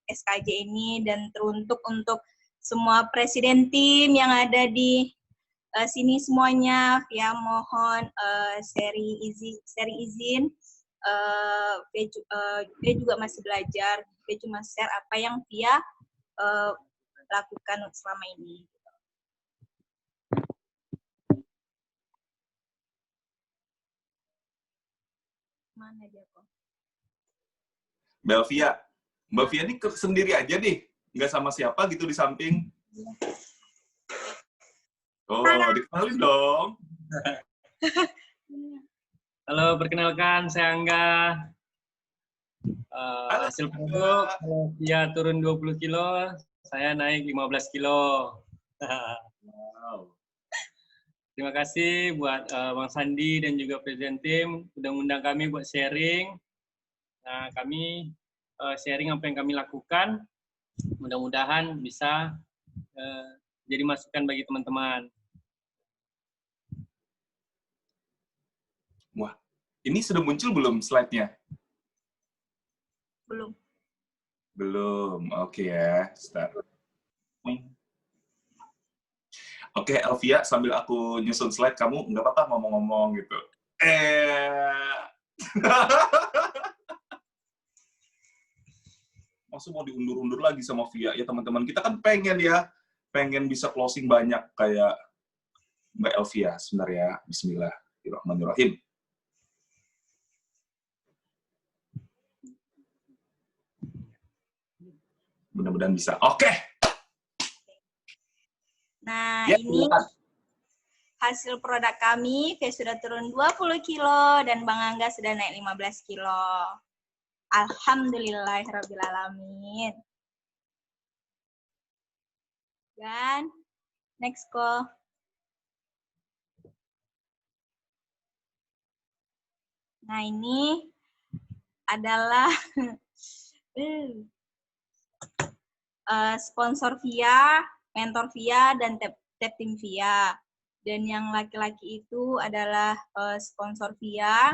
SKJ ini, dan teruntuk untuk semua presiden tim yang ada di sini semuanya. Via mohon sharing izin. Dia juga masih belajar. Dia cuma share apa yang Via lakukan selama ini. Mana dia kok? Mbak Via ini sendiri aja nih, nggak sama siapa gitu di samping. Oh, dikenalin dong. Halo, perkenalkan saya Angga. Hasil produk, kalau dia turun 20 kilo, saya naik 15 kilo. Wow. Terima kasih buat Bang Sandi dan juga presiden tim udah ngundang kami buat sharing. Nah, kami sharing apa yang kami lakukan. Mudah-mudahan bisa jadi masukan bagi teman-teman. Wah, ini sudah muncul belum slide-nya? Belum. Belum, oke ya. Start. Oke, Elvia, sambil aku nyusun slide, kamu nggak apa-apa ngomong-ngomong gitu. Maksud mau diundur-undur lagi sama Via? Ya teman-teman, kita kan pengen bisa closing banyak kayak Mbak Elvia sebenarnya. Bismillahirrahmanirrahim. Mudah-mudahan bisa. Oke. Nah, ya, ini hasil produk kami. Via sudah turun 20 kilo dan Bang Angga sudah naik 15 kilo. Alhamdulillahirrabbilalamin. Dan next call. Nah, ini adalah sponsor Via, mentor Via, dan tap tim Via. Dan yang laki-laki itu adalah sponsor Via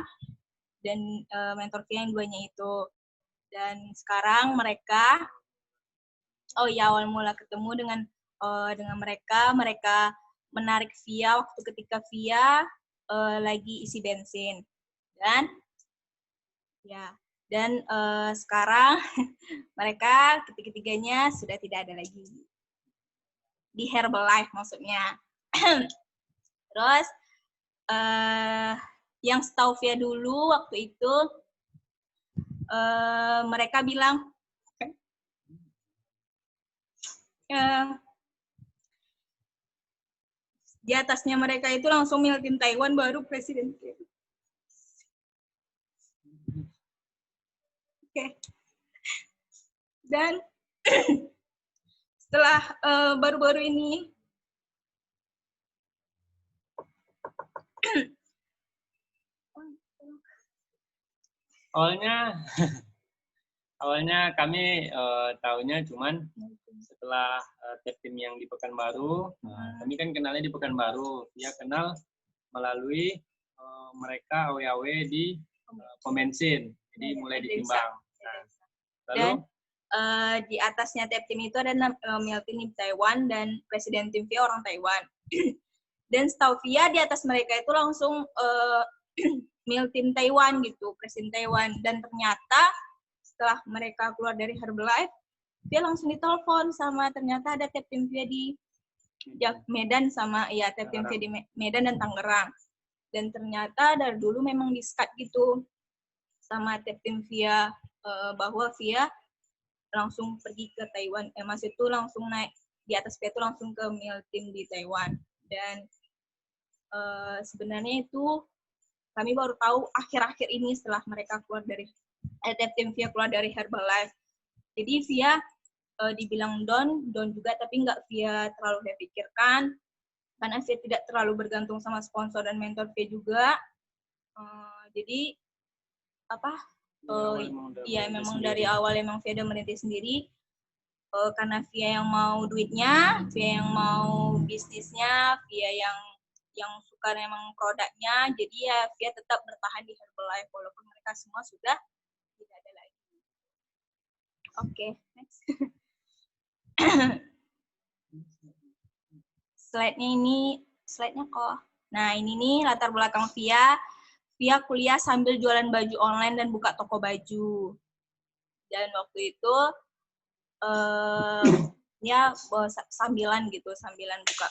dan mentor Via yang duanya itu. Dan sekarang mereka, awal mula ketemu dengan mereka menarik Via waktu ketika Via lagi isi bensin. Dan sekarang mereka ketiga-tiganya sudah tidak ada lagi di Herbalife maksudnya. Terus yang setahu Via dulu waktu itu mereka bilang di atasnya mereka itu langsung milikin Taiwan baru presiden. Oke. Dan setelah baru-baru ini awalnya kami tahunya cuman setelah tim yang di Pekanbaru, kami kan kenalnya di Pekanbaru, dia kenal melalui mereka awe-awe di pom bensin, jadi mulai ditimbang. Lalu di atasnya tim itu ada Milton di Taiwan dan presiden tim Via orang Taiwan. Dan setahu Via di atas mereka itu langsung Milton Taiwan gitu, presiden Taiwan. Dan ternyata setelah mereka keluar dari Herbalife, dia langsung ditelepon sama ternyata ada tim Via di Medan sama tim Via di Medan dan Tangerang. Dan ternyata dari dulu memang di-skat gitu sama tim Via bahwa Via langsung pergi ke Taiwan. Mas itu langsung naik di atas Via itu langsung ke Milton di Taiwan. Dan sebenarnya itu kami baru tahu akhir-akhir ini setelah mereka keluar dari tim Via keluar dari Herbalife. Jadi Via dibilang down juga, tapi nggak Via terlalu pikirkan karena Via tidak terlalu bergantung sama sponsor dan mentor Via juga. Jadi memang dari awal emang Via udah merintis sendiri. Karena Via yang mau duitnya, Via yang mau bisnisnya, Via yang suka memang produknya, jadi ya Via tetap bertahan di Herbalife walaupun mereka semua sudah tidak ada lagi. Oke, next. Slide-nya kok. Nah, ini nih latar belakang Via. Via kuliah sambil jualan baju online dan buka toko baju. Dan waktu itu ya sambilan buka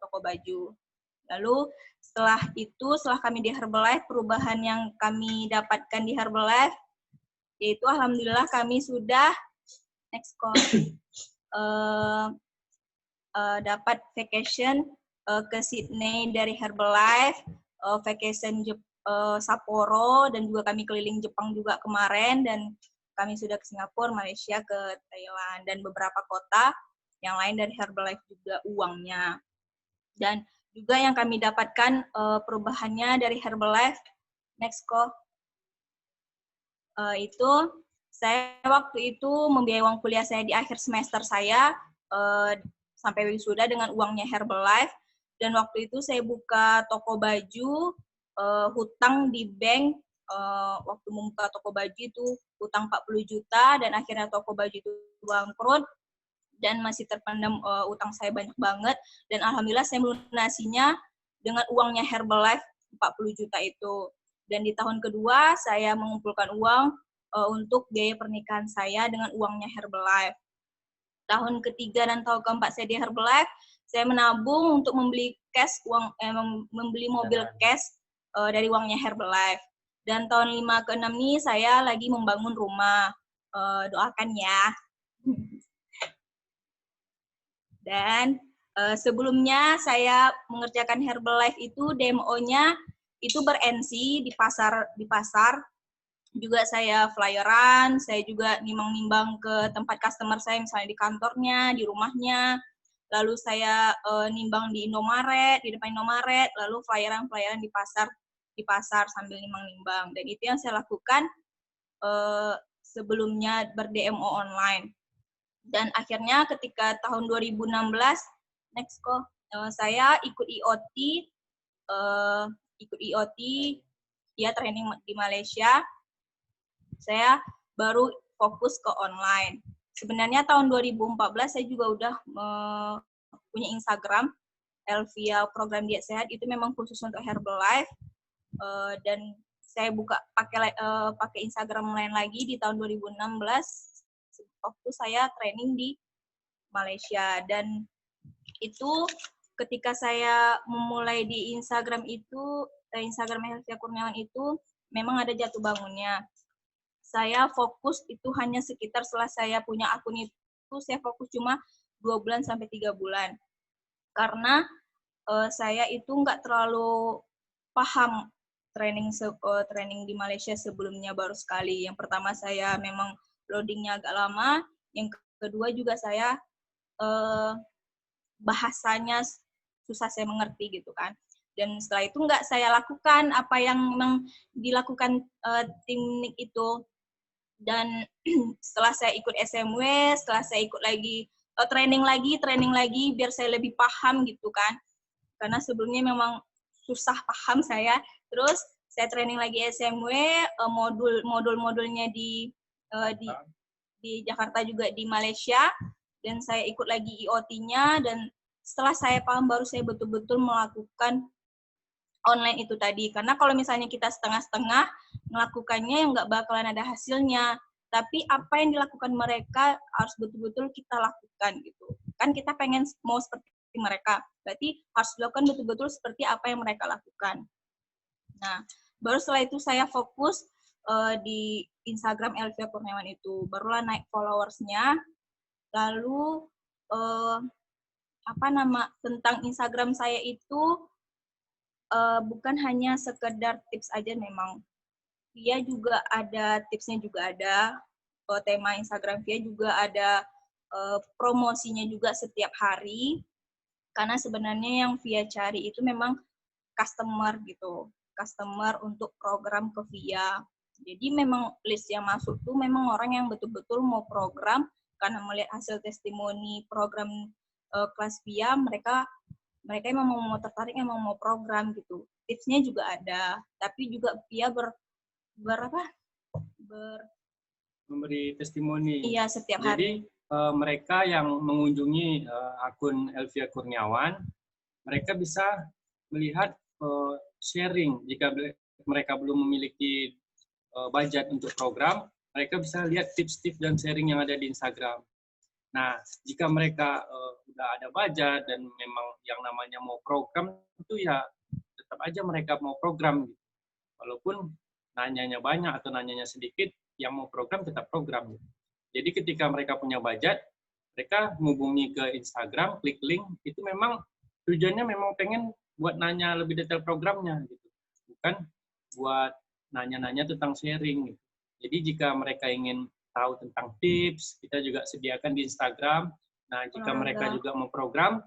toko baju. Lalu setelah kami di Herbalife, perubahan yang kami dapatkan di Herbalife yaitu alhamdulillah kami sudah dapat vacation ke Sydney dari Herbalife, vacation Sapporo, dan juga kami keliling Jepang juga kemarin, dan kami sudah ke Singapura, Malaysia, ke Thailand, dan beberapa kota yang lain dari Herbalife juga uangnya. Dan juga yang kami dapatkan perubahannya dari Herbalife, itu saya waktu itu membiayai uang kuliah saya di akhir semester saya sampai wisuda dengan uangnya Herbalife, dan waktu itu saya buka toko baju, hutang di bank, waktu membuka toko baju itu hutang 40 juta, dan akhirnya toko baju itu bangkrut, dan masih terpendam utang saya banyak banget, dan alhamdulillah saya melunasinya dengan uangnya Herbalife 40 juta itu. Dan di tahun kedua saya mengumpulkan uang untuk biaya pernikahan saya dengan uangnya Herbalife. Tahun ketiga dan tahun keempat saya di Herbalife, saya menabung untuk membeli membeli mobil cash dari uangnya Herbalife. Dan tahun 5 ke 6 ini saya lagi membangun rumah. Doakan ya. Dan sebelumnya saya mengerjakan Herbalife itu demo-nya itu ber-NC di pasar. Juga saya flyeran, saya juga nimbang-nimbang ke tempat customer saya, misalnya di kantornya, di rumahnya, lalu saya nimbang di Indomaret, di depan Indomaret, lalu flyeran di pasar sambil nimbang-nimbang. Dan itu yang saya lakukan sebelumnya ber-DMO online. Dan akhirnya ketika tahun 2016, saya ikut IoT, ya training di Malaysia. Saya baru fokus ke online. Sebenarnya tahun 2014 saya juga udah punya Instagram, Elvia Program Diet Sehat, itu memang khusus untuk Herbalife, dan saya pakai Instagram lain lagi di tahun 2016 waktu saya training di Malaysia. Dan itu ketika saya memulai di Instagram itu, Instagram Elvia Kurniawan itu memang ada jatuh bangunnya. Saya fokus itu hanya sekitar setelah saya punya akun itu, saya fokus cuma 2 bulan sampai 3 bulan. Karena saya itu nggak terlalu paham training di Malaysia sebelumnya, baru sekali. Yang pertama saya memang loadingnya agak lama, yang kedua juga saya bahasanya susah saya mengerti gitu kan. Dan setelah itu nggak saya lakukan apa yang memang dilakukan tim NIK itu. Dan setelah saya ikut SMW, setelah saya ikut lagi training lagi biar saya lebih paham gitu kan. Karena sebelumnya memang susah paham saya. Terus saya training lagi SMW, modul-modulnya di Jakarta juga di Malaysia, dan saya ikut lagi IoT-nya, dan setelah saya paham baru saya betul-betul melakukan online itu tadi. Karena kalau misalnya kita setengah-setengah melakukannya, yang nggak bakalan ada hasilnya. Tapi apa yang dilakukan mereka harus betul-betul kita lakukan gitu. Kan kita pengen mau seperti mereka, berarti harus dilakukan betul-betul seperti apa yang mereka lakukan. Nah, baru setelah itu saya fokus di Instagram Elvia Kurniawan itu. Barulah naik followers-nya. Lalu tentang Instagram saya itu bukan hanya sekedar tips aja, memang Via juga ada tipsnya, juga ada tema Instagram Via juga ada promosinya juga setiap hari, karena sebenarnya yang Via cari itu memang customer gitu, customer untuk program ke Via. Jadi memang list yang masuk tuh memang orang yang betul-betul mau program, karena melihat hasil testimoni program kelas Via, mereka memang mau tertarik, memang mau program gitu. Tipsnya juga ada, tapi juga Via memberi testimoni. Iya, setiap Jadi hari. mereka yang mengunjungi akun Elvia Kurniawan, mereka bisa melihat sharing. Jika mereka belum memiliki budget untuk program, mereka bisa lihat tips-tips dan sharing yang ada di Instagram. Nah, jika mereka udah ada budget dan memang yang namanya mau program, itu ya tetap aja mereka mau program. Gitu. Walaupun nanyanya banyak atau nanyanya sedikit, yang mau program tetap program. Gitu. Jadi ketika mereka punya budget, mereka menghubungi ke Instagram, klik link, itu memang tujuannya memang pengen buat nanya lebih detail programnya. Gitu. Bukan buat nanya-nanya tentang sharing. Gitu. Jadi jika mereka ingin tahu tentang tips, kita juga sediakan di Instagram. Nah, jika mereka juga mau program,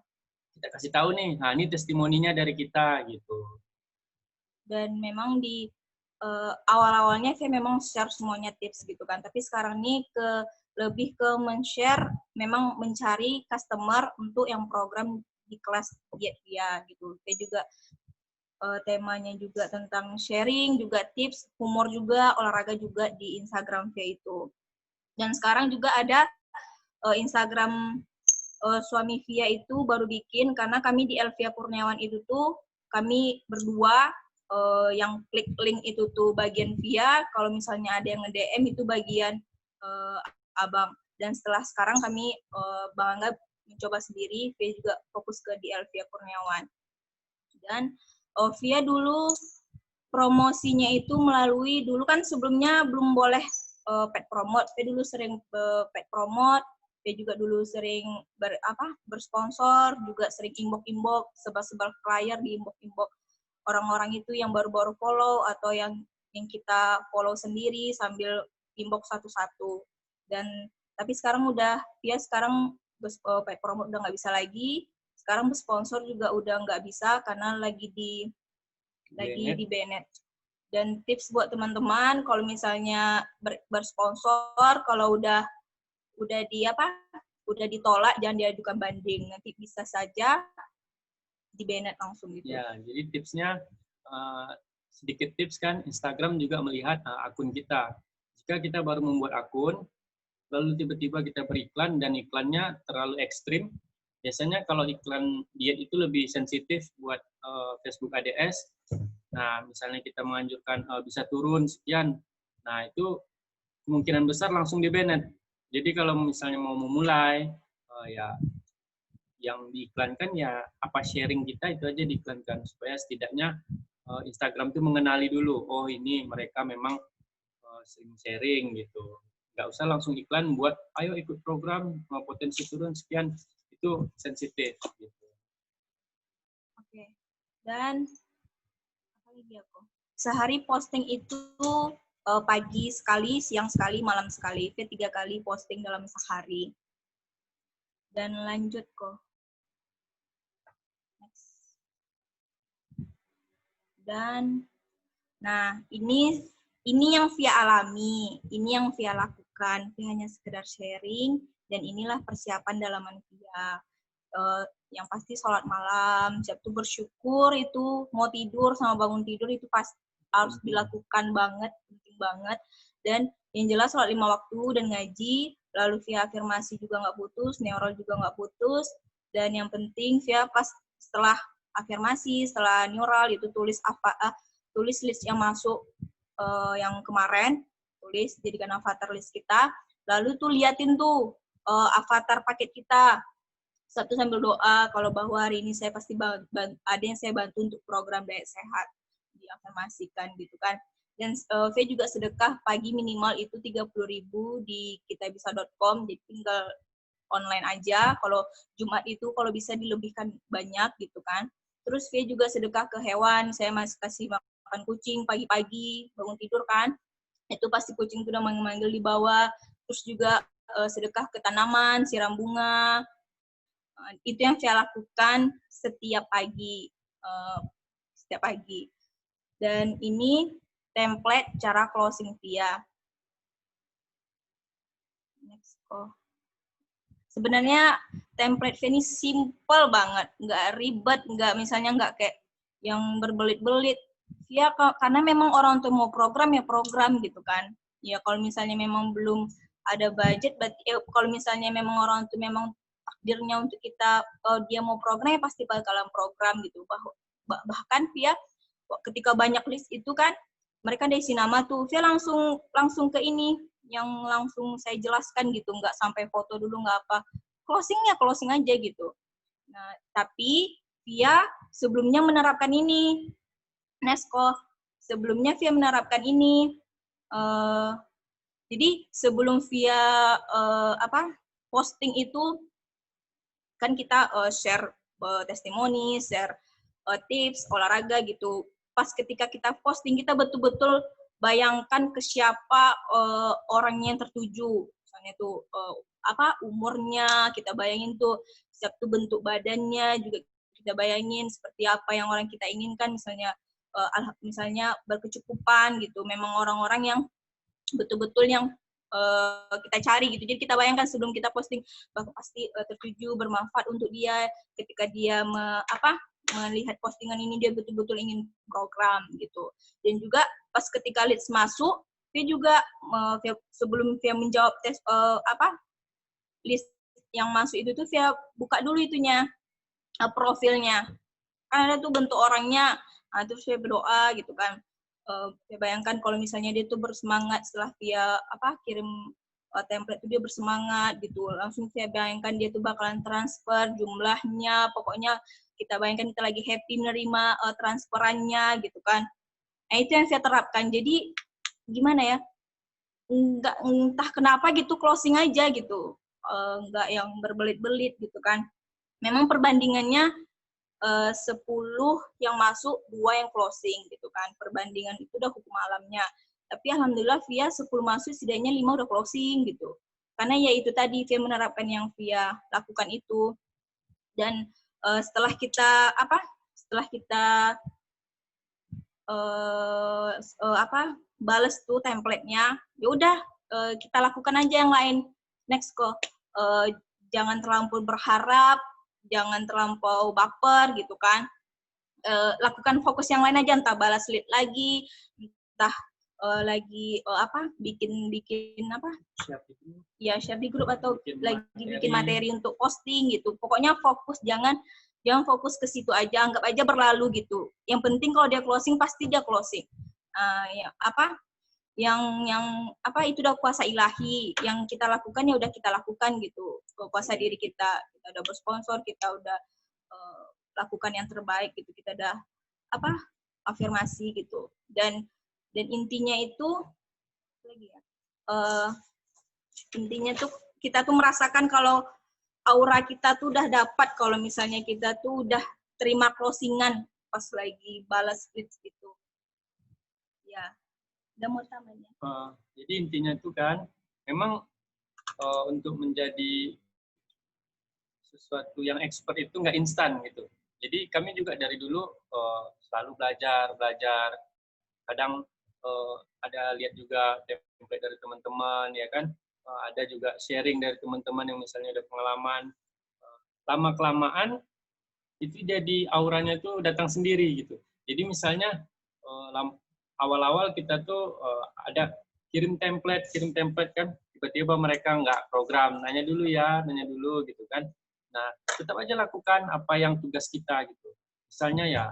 kita kasih tahu nih, nah ini testimoninya dari kita gitu. Dan memang di awal-awalnya saya memang share semuanya tips gitu kan, tapi sekarang ini lebih ke men-share, memang mencari customer untuk yang program di kelas diet dia gitu. Saya juga temanya juga tentang sharing, juga tips, humor juga, olahraga juga di Instagram via itu. Dan sekarang juga ada Instagram suami Via itu baru bikin, karena kami di Elvia Kurniawan itu tuh kami berdua yang klik link itu tuh bagian Via, kalau misalnya ada yang nge-DM itu bagian abang. Dan setelah sekarang kami Bang Angga mencoba sendiri, Via juga fokus ke di Elvia Kurniawan. Dan Via dulu promosinya itu melalui, dulu kan sebelumnya belum boleh pet promote, Via dulu sering pet promote, dia juga dulu sering bersponsor, juga sering inbox sebar flyer di inbox orang-orang itu yang baru-baru follow atau yang kita follow sendiri sambil inbox satu-satu. Dan tapi sekarang sekarang paid promote udah nggak bisa lagi. Sekarang bersponsor juga udah nggak bisa karena lagi di banned. Dan tips buat teman-teman, kalau misalnya bersponsor, kalau udah ditolak, jangan diajukan banding, nanti bisa saja di banned langsung gitu. Ya, jadi tipsnya sedikit tips kan, Instagram juga melihat akun kita. Jika kita baru membuat akun, lalu tiba-tiba kita beriklan dan iklannya terlalu ekstrim, biasanya kalau iklan diet itu lebih sensitif buat Facebook ADS. Nah, misalnya kita menganjurkan bisa turun sekian, nah itu kemungkinan besar langsung di banned. Jadi kalau misalnya mau memulai, ya yang diiklankan ya apa sharing kita itu aja diiklankan supaya setidaknya Instagram itu mengenali dulu, oh ini mereka memang sering sharing gitu. Nggak usah langsung iklan buat ayo ikut program potensi turun sekian, itu sensitif gitu. Oke. Dan apa lagi aku? Sehari posting itu pagi sekali, siang sekali, malam sekali. Itu 3 kali posting dalam sehari. Dan lanjut kok. Next. Dan nah, ini yang Via alami, ini yang Via lakukan. Via hanya sekedar sharing, dan inilah persiapan dalaman Via. Yang pasti sholat malam, siap tuh bersyukur itu, mau tidur sama bangun tidur itu pasti harus dilakukan banget, penting banget. Dan yang jelas sholat 5 waktu dan ngaji, lalu Via afirmasi juga nggak putus, neural juga nggak putus, dan yang penting Via pas setelah afirmasi, setelah neural itu tulis list yang masuk yang kemarin, tulis jadikan avatar list kita, lalu tuh liatin tuh avatar paket kita, satu sambil doa kalau bahwa hari ini saya pasti ada yang saya bantu untuk program diet sehat, diafirmasikan gitu kan. Dan V juga sedekah pagi minimal itu 30.000 di kitabisa.com, jadi tinggal online aja. Kalau Jumat itu kalau bisa dilebihkan banyak gitu kan. Terus V juga sedekah ke hewan, saya masih kasih makan kucing pagi-pagi bangun tidur kan, itu pasti kucing sudah memanggil di bawah. Terus juga sedekah ke tanaman, siram bunga, itu yang saya lakukan setiap pagi. Dan ini template cara closing Via. Next. Sebenarnya template Via ini simple banget, nggak ribet, nggak kayak yang berbelit-belit. Via karena memang orang tuh mau program ya program gitu kan. Ya kalau misalnya memang belum ada budget, berarti kalau misalnya memang orang itu memang takdirnya untuk kita, dia mau program ya pasti bakalan program gitu. Bahkan Via ketika banyak list itu kan, mereka ada isi nama tuh, Via langsung ke ini yang langsung saya jelaskan gitu, nggak sampai foto dulu, nggak apa, closing aja gitu. Nah tapi Via sebelumnya menerapkan ini, Nesko sebelumnya Via menerapkan ini. Jadi sebelum Via posting itu kan kita share testimoni, share tips olahraga gitu. Pas ketika kita posting, kita betul-betul bayangkan ke siapa orangnya yang tertuju. Misalnya tuh umurnya, kita bayangin tuh setiap tuh bentuk badannya juga kita bayangin seperti apa yang orang kita inginkan, misalnya berkecukupan gitu. Memang orang-orang yang betul-betul yang kita cari gitu. Jadi kita bayangkan sebelum kita posting bahwa pasti tertuju, bermanfaat untuk dia. Ketika dia melihat postingan ini, dia betul-betul ingin program gitu. Dan juga pas ketika leads masuk, dia juga sebelum dia menjawab tes list yang masuk itu tuh dia buka dulu itunya, profilnya. Kan ada tuh bentuk orangnya, terus saya berdoa gitu kan. Saya bayangkan kalau misalnya dia tuh bersemangat setelah dia kirim template itu, dia bersemangat gitu, langsung saya bayangkan dia tuh bakalan transfer jumlahnya, pokoknya kita bayangkan kita lagi happy menerima transferannya gitu kan. Nah itu yang saya terapkan. Jadi gimana ya, nggak entah kenapa gitu closing aja gitu, nggak yang berbelit-belit gitu kan. Memang perbandingannya 10 yang masuk, 2 yang closing gitu kan. Perbandingan itu udah hukum alamnya. Tapi alhamdulillah Via 10 masuk, setidaknya 5 udah closing gitu. Karena ya itu tadi, Via menerapkan yang Via lakukan itu. Dan setelah kita balas tuh template-nya, ya udah kita lakukan aja yang lain. Next kok, jangan terlampau berharap, jangan terlampau baper gitu kan. Lakukan fokus yang lain aja, entah balas lead lagi, entah bikin share di grup, atau bikin materi untuk posting gitu. Pokoknya fokus, jangan fokus ke situ aja, anggap aja berlalu gitu. Yang penting kalau dia closing, pasti dia closing. Itu udah kuasa ilahi, yang kita lakukan ya udah kita lakukan gitu. Kuasa diri kita udah bersponsor, kita udah lakukan yang terbaik gitu, kita udah afirmasi gitu. Dan intinya itu intinya tuh kita tuh merasakan kalau aura kita tuh udah dapat, kalau misalnya kita tuh udah terima closingan pas lagi balas leads gitu. Ya, udah mau tamanya. Jadi intinya itu kan, memang untuk menjadi sesuatu yang expert itu nggak instan gitu. Jadi kami juga dari dulu selalu belajar. Kadang ada lihat juga template dari teman-teman, ya kan. Ada juga sharing dari teman-teman yang misalnya ada pengalaman. Lama-kelamaan itu jadi auranya tuh datang sendiri gitu. Jadi misalnya awal-awal kita tuh ada kirim template kan, tiba-tiba mereka nggak program, nanya dulu gitu kan. Nah, tetap aja lakukan apa yang tugas kita gitu. Misalnya ya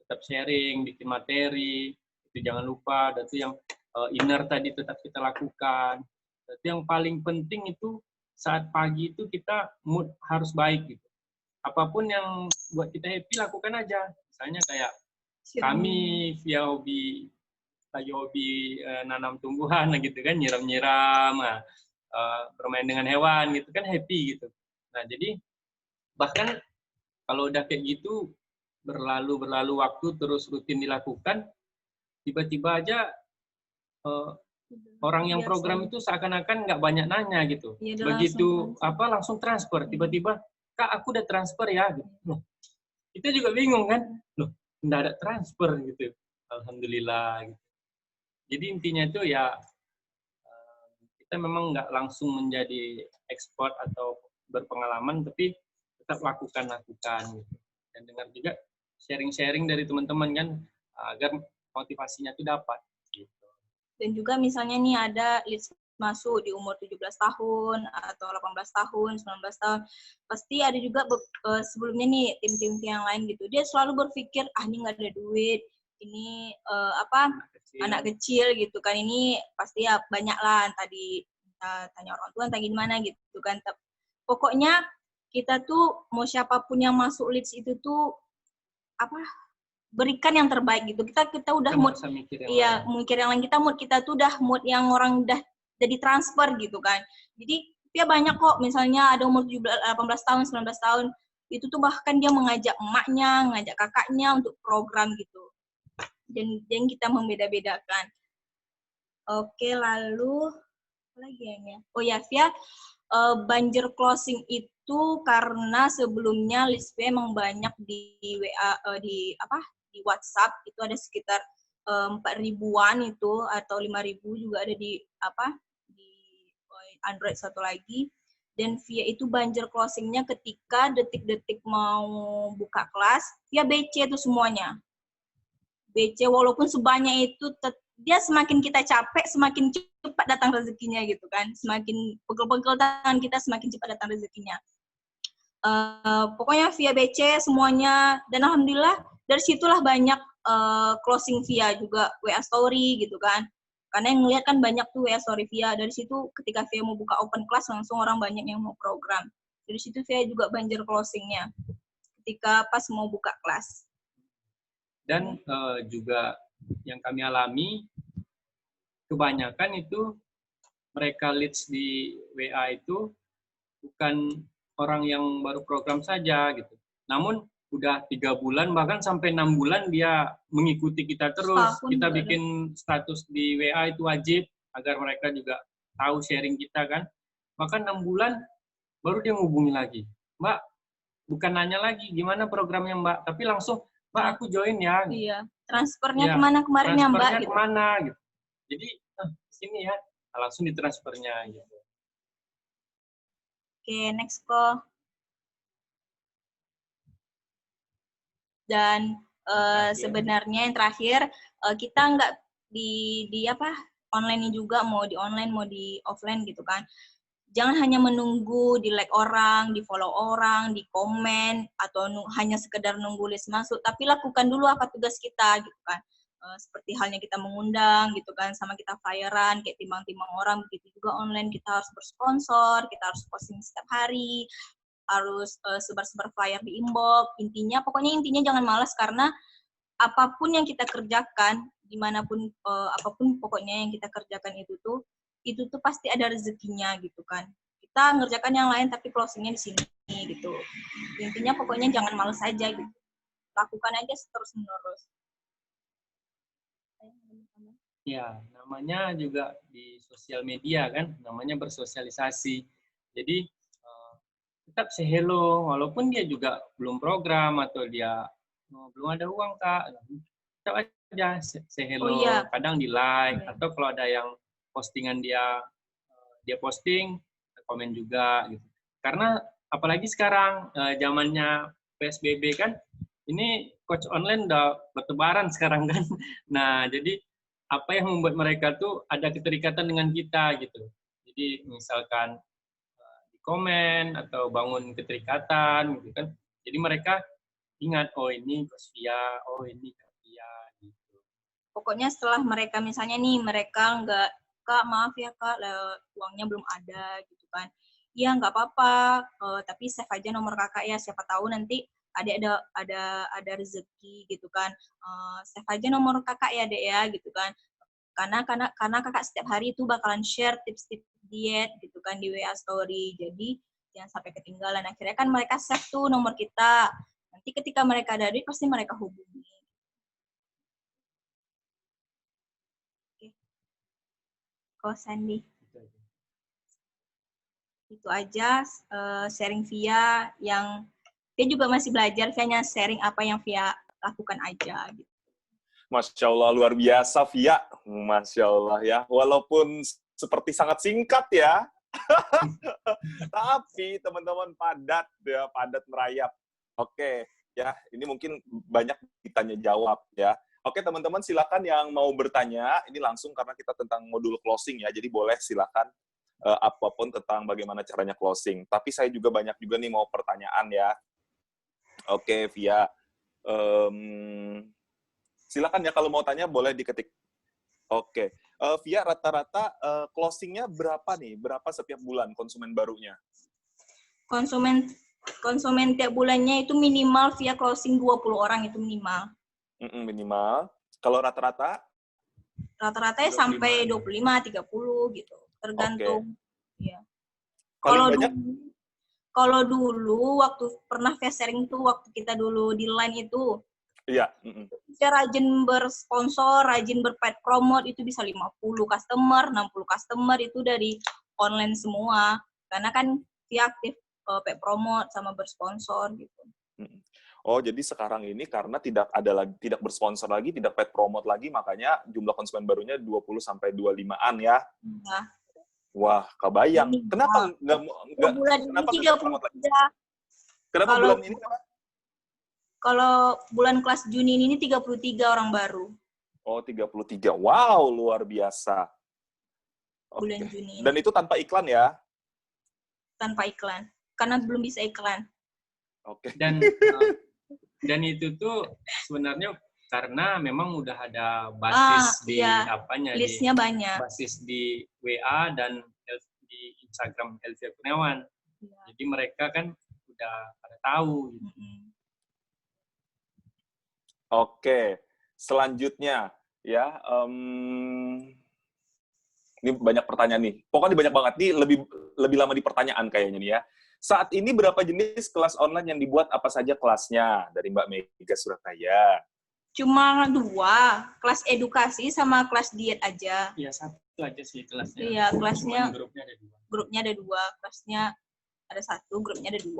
tetap sharing, bikin materi, itu jangan lupa. Dan itu yang inner tadi tetap kita lakukan. Tapi yang paling penting itu saat pagi itu kita mood harus baik gitu. Apapun yang buat kita happy, lakukan aja. Misalnya kayak kami via hobi nanam tumbuhan gitu kan, nyiram-nyiram, bermain dengan hewan gitu kan, happy gitu. Nah, jadi bahkan kalau udah kayak gitu berlalu waktu terus rutin dilakukan, tiba-tiba aja orang yang program itu seakan-akan nggak banyak nanya gitu. Begitu langsung transfer, tiba-tiba Kak aku udah transfer ya gitu. Loh, kita juga bingung kan, loh nggak ada transfer gitu. Alhamdulillah gitu. Jadi intinya itu ya kita memang nggak langsung menjadi expert atau berpengalaman, tapi tetap lakukan gitu. Dan dengar juga sharing dari teman-teman kan, agar motivasinya itu dapat gitu. Dan juga misalnya nih ada leads masuk di umur 17 tahun atau 18 tahun, 19 tahun. Pasti ada juga sebelumnya nih tim-tim yang lain gitu. Dia selalu berpikir, ini nggak ada duit, ini anak kecil gitu kan. Ini pasti ya banyak lah tadi tanya orang tua, entah gimana gitu kan. Pokoknya kita tuh mau siapapun yang masuk leads itu tuh berikan yang terbaik gitu. Kita udah mood, iya mikir yang lain, kita tuh udah mood yang orang udah jadi transfer gitu kan. Jadi dia banyak kok, misalnya ada umur 18 tahun, 19 tahun, itu tuh bahkan dia mengajak emaknya, ngajak kakaknya untuk program gitu. Dan kita membeda-bedakan. Oke, lalu apa lagi ya? Oh ya, Via, banjir closing itu karena sebelumnya list Via emang banyak di WA, di WhatsApp itu ada sekitar 4.000-an itu, atau 5.000 juga ada di Android satu lagi. Dan Via itu banjir closingnya ketika detik-detik mau buka kelas, Via BC itu semuanya. BC walaupun sebanyak itu, dia semakin kita capek, semakin cepat datang rezekinya gitu kan. Semakin pegel-pegel tangan kita, semakin cepat datang rezekinya. Pokoknya Via BC semuanya, dan alhamdulillah dari situlah banyak closing Via juga WA story gitu kan. Karena yang ngeliat kan banyak tuh WA story Via. Dari situ ketika Via mau buka open class langsung orang banyak yang mau program. Dari situ Via juga banjir closingnya ketika pas mau buka kelas. Dan juga yang kami alami kebanyakan itu mereka leads di WA itu bukan orang yang baru program saja gitu. Namun udah 3 bulan bahkan sampai 6 bulan dia mengikuti kita terus. Kita bikin status di WA itu wajib agar mereka juga tahu sharing kita kan. Bahkan 6 bulan baru dia ngubungi lagi. Mbak, bukan nanya lagi gimana programnya Mbak, tapi langsung Mbak aku join ya. Iya. Transfernya kemana kemarin ya Mbak? Transfernya kemana gitu. Jadi sini ya, langsung ditransfernya gitu. Oke, next call. Dan sebenarnya yang terakhir, kita nggak di online juga, mau di online mau di offline gitu kan. Jangan hanya menunggu di like orang, di follow orang, di komen, atau hanya sekedar nunggu list masuk, tapi lakukan dulu apa tugas kita gitu kan. Seperti halnya kita mengundang gitu kan, sama kita flyeran, kayak timbang-timbang orang, begitu juga online kita harus bersponsor, kita harus posting setiap hari, harus sebar-sebar flyer di inbox. Pokoknya intinya jangan malas, karena apapun yang kita kerjakan, dimanapun apapun pokoknya yang kita kerjakan itu tuh pasti ada rezekinya gitu kan. Kita ngerjakan yang lain tapi closingnya di sini gitu. Intinya pokoknya jangan malas aja gitu. Lakukan aja terus menerus. Ya, namanya juga di sosial media kan, namanya bersosialisasi. Jadi tetap say hello, walaupun dia juga belum program atau dia belum ada uang Kak, tetap aja say hello. Oh, iya. Kadang di like, atau kalau ada yang postingan dia posting, komen juga gitu. Karena apalagi sekarang zamannya PSBB kan, ini coach online udah bertebaran sekarang kan. Nah, jadi apa yang membuat mereka tuh ada keterikatan dengan kita gitu. Jadi misalkan di komen atau bangun keterikatan gitu kan. Jadi mereka ingat, oh ini Coach Via, oh ini Kak Via gitu. Pokoknya setelah mereka misalnya nih, mereka nggak, Kak maaf ya Kak, uangnya belum ada gitu kan. Iya nggak apa-apa, tapi save aja nomor kakak ya, siapa tahu nanti ada rezeki gitu kan. Save aja nomor kakak ya Dek ya gitu kan. Karena kakak setiap hari itu bakalan share tips-tips diet gitu kan di WA story. Jadi jangan sampai ketinggalan. Akhirnya kan mereka save tuh nomor kita. Nanti ketika mereka ada duit pasti mereka hubungi. Oke. Kok Sandy? Itu aja sharing Via, yang dia juga masih belajar, Via sharing apa yang Via lakukan aja gitu. Masya Allah, luar biasa Via. Masya Allah ya, walaupun seperti sangat singkat ya, tapi teman-teman padat ya, padat merayap. Oke, ya ini mungkin banyak ditanya jawab ya. Oke, teman-teman silakan yang mau bertanya, ini langsung karena kita tentang modul closing ya, jadi boleh silakan apapun tentang bagaimana caranya closing. Tapi saya juga banyak juga nih mau pertanyaan ya. Oke, Via. Silakan ya kalau mau tanya boleh diketik. Oke. Via, rata-rata closing-nya berapa nih? Berapa setiap bulan konsumen barunya? Konsumen tiap bulannya itu minimal via closing 20 orang itu minimal. Minimal. Kalau rata-rata? Rata-ratanya sampai 25, 30 gitu. Tergantung. Ya. Kalau dulu waktu pernah fast sharing tuh waktu kita dulu di line itu. Iya. Kita rajin bersponsor, rajin berpaid promote itu bisa 50 customer, 60 customer itu dari online semua. Karena kan dia aktif paid promote sama bersponsor gitu. Oh, jadi sekarang ini karena tidak bersponsor lagi, tidak paid promote lagi, makanya jumlah konsumen barunya 20 sampai 25-an ya. Nah. Wah, kebayang. Kenapa enggak bulan kenapa ini 33. Kenapa bulan ini kenapa? Kalau bulan kelas Juni ini 33 orang baru. Oh, 33. Wow, luar biasa. Bulan Juni. Dan itu tanpa iklan ya? Tanpa iklan. Karena belum bisa iklan. Oke. Dan itu tuh sebenarnya karena memang udah ada basis listnya banyak. Basis di WA dan di Instagram Elvia Kurniawan. Ya. Jadi mereka kan udah pada tahu. Gitu. Oke, selanjutnya ya. Ini banyak pertanyaan nih. Pokoknya banyak banget nih. Lebih lama di pertanyaan kayaknya nih ya. Saat ini berapa jenis kelas online yang dibuat, apa saja kelasnya? Dari Mbak Mega Surabaya. Cuma 2, kelas edukasi sama kelas diet aja. Iya, 1 aja sih kelasnya. Iya, kelasnya. Grupnya ada 2. Kelasnya ada 1, grupnya ada 2.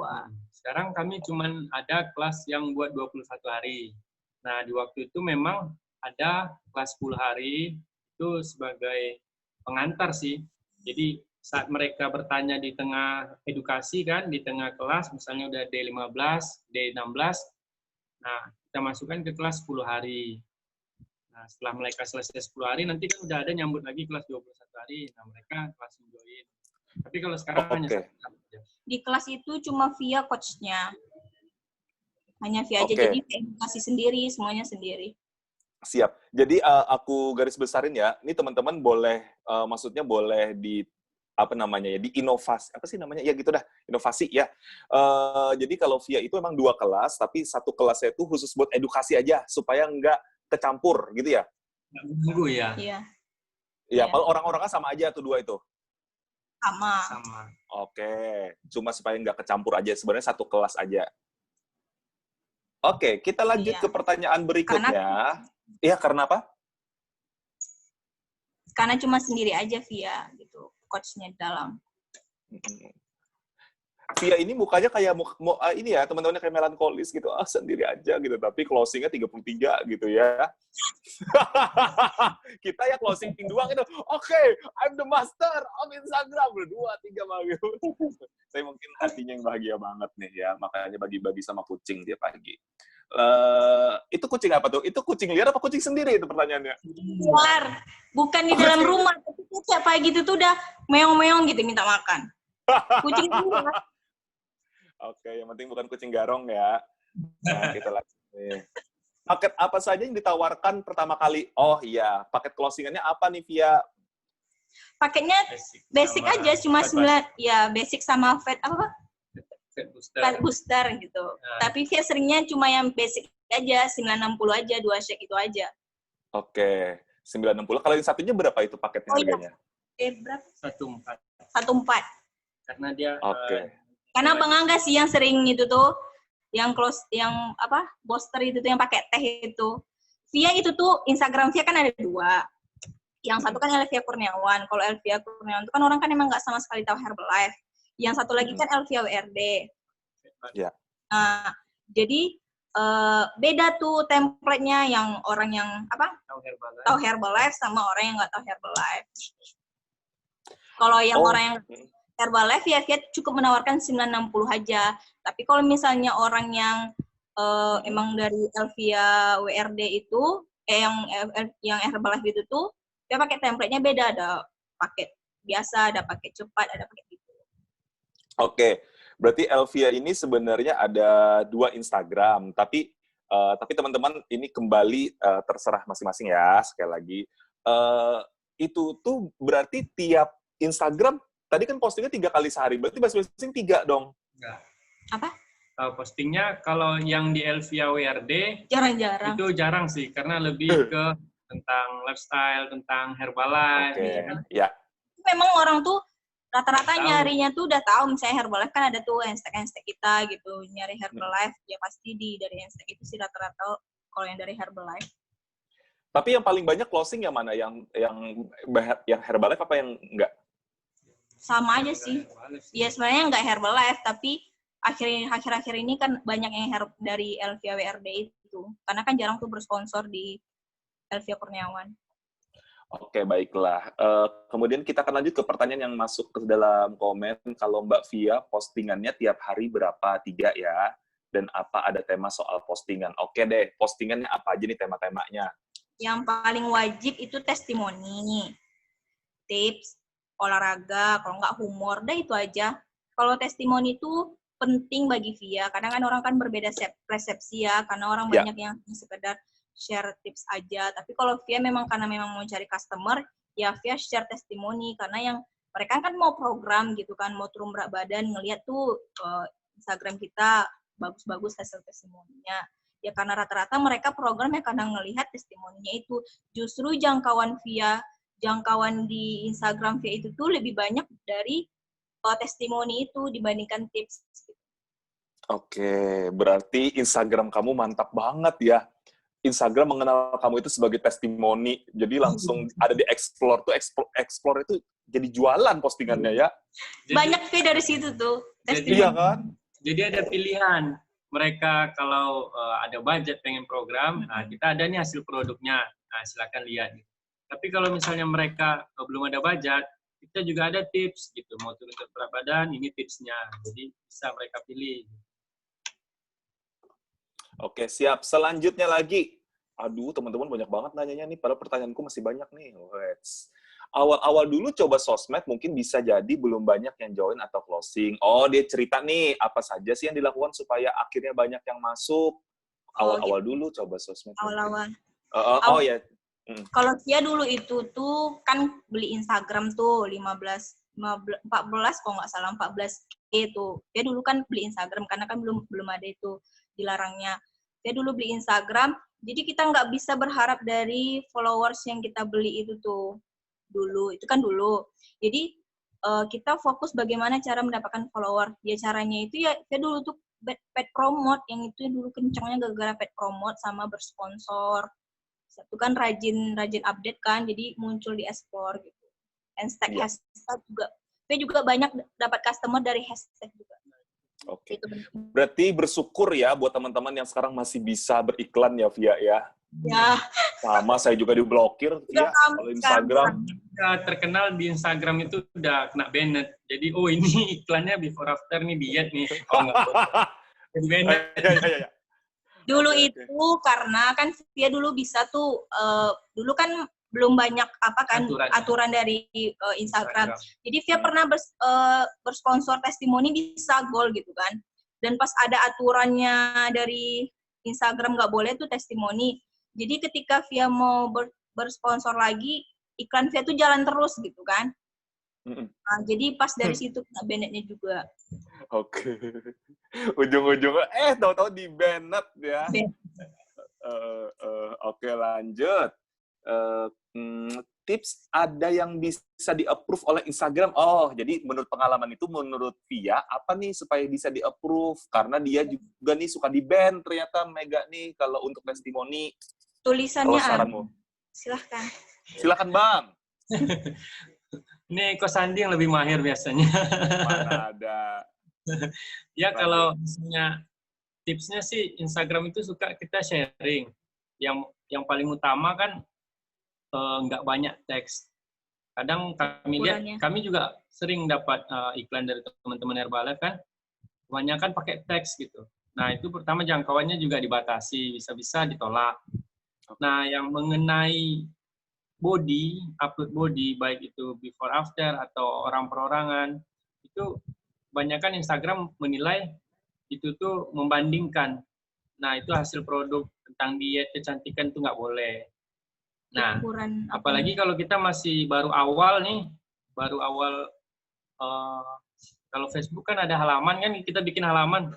Sekarang kami cuma ada kelas yang buat 21 hari. Nah, di waktu itu memang ada kelas 10 hari itu sebagai pengantar sih. Jadi saat mereka bertanya di tengah edukasi kan, di tengah kelas, misalnya udah D15, D16, nah kita masukkan ke kelas 10 hari. Nah setelah mereka selesai 10 hari, nanti kan udah ada nyambut lagi kelas 21 hari, nah mereka langsung join. Tapi kalau sekarang hanya 1 aja. Di kelas itu cuma via coach-nya. Hanya via aja, jadi edukasi sendiri, semuanya sendiri. Siap. Jadi aku garis besarin ya, ini teman-teman boleh, maksudnya boleh di inovasi, apa sih namanya? Ya gitu dah, inovasi ya. Jadi kalau VIA itu emang 2 kelas, tapi 1 kelasnya itu khusus buat edukasi aja, supaya nggak kecampur, gitu ya? Nunggu ya? Iya. Iya, kalau orang-orangnya sama aja tuh 2 itu? Sama. Oke, cuma supaya nggak kecampur aja, sebenarnya 1 kelas aja. Oke, kita lanjut ke pertanyaan berikutnya. Iya, karena apa? Karena cuma sendiri aja VIA, gitu. Coach-nya di dalam. Via ini mukanya kayak ini ya, teman-temannya kayak melankolis gitu, sendiri aja gitu, tapi closing-nya 33 gitu ya. Kita ya closing 2 gitu, oke, I'm the master of Instagram, 2, 3 gitu. Saya mungkin hatinya yang bahagia banget nih ya, makanya bagi-bagi sama kucing dia pagi. Itu kucing apa tuh? Itu kucing liar apa kucing sendiri itu pertanyaannya? Luar, bukan di dalam rumah, tapi tiap pagi itu tuh udah meong-meong gitu minta makan. Kucing luar. Oke, yang penting bukan kucing garong ya. Nah, kita lanjut nih. Paket apa saja yang ditawarkan pertama kali? Oh iya, paket closingannya apa nih, Via? Paketnya basic aja, cuma 9, ya basic sama fat fat booster gitu. Nah. Tapi Via seringnya cuma yang basic aja, 960 aja, 2 shake itu aja. Oke, 960. Kalau yang satunya berapa itu paketnya harganya? Berapa? 14. 14. Karena dia karena Bang Angga sih yang sering itu tuh, yang booster itu tuh yang pakai teh itu. Via itu tuh Instagram Via kan ada 2. Yang satu kan Elvia Kurniawan. Kalau Elvia Kurniawan itu kan orang kan emang nggak sama sekali tahu Herbalife. Yang satu lagi kan Elvia WRD. Ya. Nah, jadi beda tuh template-nya, yang orang yang tahu Herbalife sama orang yang nggak tahu Herbalife. Kalau yang orang yang Herbalife ya Via cukup menawarkan 960 aja. Tapi kalau misalnya orang yang emang dari Elvia WRD itu yang Herbalife itu tuh dia pakai template-nya beda, ada paket biasa, ada paket cepat, ada paket gitu. Oke, berarti Elvia ini sebenarnya ada 2 Instagram, tapi teman-teman ini kembali terserah masing-masing ya, sekali lagi. Itu tuh berarti tiap Instagram, tadi kan postingnya 3 kali sehari, berarti masing-masing 3 dong? Enggak. Apa? Postingnya kalau yang di Elvia WRD, Jarang-jarang. itu jarang sih, karena lebih ke tentang lifestyle, tentang Herbalife, Oke, gitu kan. ya. Memang orang tuh rata-rata Tahu. nyarinya tuh udah tahu, misalnya Herbalife kan ada tuh hashtag kita gitu, nyari Herbalife ya pasti dari hashtag itu sih rata-rata kalau yang dari Herbalife. Tapi yang paling banyak closing yang mana? Yang Herbalife apa yang enggak? Sama aja sih. Ya sebenarnya nggak Herbalife, tapi akhir-akhir ini kan banyak yang dari Elvia WRD itu, karena kan jarang tuh bersponsor di Elvia Kurniawan. Oke, baiklah. Kemudian kita akan lanjut ke pertanyaan yang masuk ke dalam komen. Kalau Mbak Via, postingannya tiap hari berapa? 3 ya. Dan apa ada tema soal postingan? Oke deh, postingannya apa aja nih tema-temanya? Yang paling wajib itu testimoni, tips, olahraga, kalau nggak humor, dah itu aja. Kalau testimoni itu penting bagi Via, kadang kan orang kan berbeda persepsi ya, karena orang banyak yang sekedar share tips aja. Tapi kalau Via karena memang mau cari customer, ya Via share testimoni, karena yang mereka kan mau program gitu kan, mau turun berat badan, ngelihat tuh Instagram kita bagus-bagus hasil testimoninya. Ya karena rata-rata mereka programnya karena ngelihat testimoninya itu. Justru jangkauan di Instagram Via itu tuh lebih banyak dari testimoni itu dibandingkan tips. Oke, berarti Instagram kamu mantap banget ya. Instagram mengenal kamu itu sebagai testimoni, jadi langsung ada di explore tuh, explore itu jadi jualan postingannya ya. Banyak Via dari situ tuh. Iya kan? Jadi ada pilihan. Mereka kalau ada budget pengen program, nah kita ada nih hasil produknya, nah silakan lihat. Tapi kalau misalnya mereka belum ada budget, kita juga ada tips gitu, mau turun berat badan, ini tipsnya, jadi bisa mereka pilih. Oke, siap. Selanjutnya lagi. Aduh, teman-teman banyak banget nanyanya nih, padahal pertanyaanku masih banyak nih. Awal-awal dulu coba sosmed, mungkin bisa jadi belum banyak yang join atau closing. Oh, dia cerita nih, apa saja sih yang dilakukan supaya akhirnya banyak yang masuk. Awal-awal dulu coba sosmed. Awal-awal. Oh ya. Kalau dia dulu itu tuh kan beli Instagram tuh 14 kalau nggak salah 14 itu. Dia dulu kan beli Instagram karena kan belum ada itu dilarangnya. Dia dulu beli Instagram, jadi kita nggak bisa berharap dari followers yang kita beli itu tuh dulu. Itu kan dulu. Jadi kita fokus bagaimana cara mendapatkan follower. Ya caranya itu ya dia dulu tuh paid promote, yang itu dulu kencangnya gara-gara paid promote sama bersponsor. Itu kan rajin update kan, jadi muncul di explore gitu. Hashtag juga. Dia juga banyak dapat customer dari hashtag juga. Oke. Berarti bersyukur ya buat teman-teman yang sekarang masih bisa beriklan ya, Via ya. Ya. Sama, saya juga diblokir Via kalau Instagram. Terkenal di Instagram itu udah kena banned. Jadi, oh ini iklannya before after nih diet nih. Oh enggak boleh. Jadi banned. Ya. Dulu itu karena kan Via dulu bisa tuh, dulu kan belum banyak aturan dari Instagram. Jadi Via pernah bersponsor testimoni di Sagol gitu kan. Dan pas ada aturannya dari Instagram nggak boleh tuh testimoni. Jadi ketika Via mau bersponsor lagi, iklan Via tuh jalan terus gitu kan. Nah, jadi pas dari situ kena banned-nya juga. Oke. Ujung-ujungnya tahu-tahu di banned ya. Oke, lanjut. Tips ada yang bisa di-approve oleh Instagram. Oh, jadi menurut pengalaman itu, menurut Via, apa nih supaya bisa di-approve? Karena dia juga nih suka di-ban ternyata Mega nih kalau untuk testimoni. Tulisannya saranmu. Silahkan. Silakan, Bang. Ini Ko Sandi yang lebih mahir biasanya. Mana ada. Ya kalau misalnya tipsnya sih Instagram itu suka kita sharing. Yang paling utama kan nggak banyak teks. Kadang kami lihat, kami juga sering dapat iklan dari teman-teman Herbalife kan, kebanyakan pakai teks gitu. Nah itu pertama jangkauannya juga dibatasi, bisa-bisa ditolak. Nah, yang mengenai upload body, baik itu before after atau orang perorangan, itu kebanyakan Instagram menilai itu tuh membandingkan. Nah, itu hasil produk tentang diet, kecantikan itu nggak boleh. Nah, Ukuran apa apalagi nih? kalau kita masih baru awal kalau Facebook kan ada halaman kan, kita bikin halaman,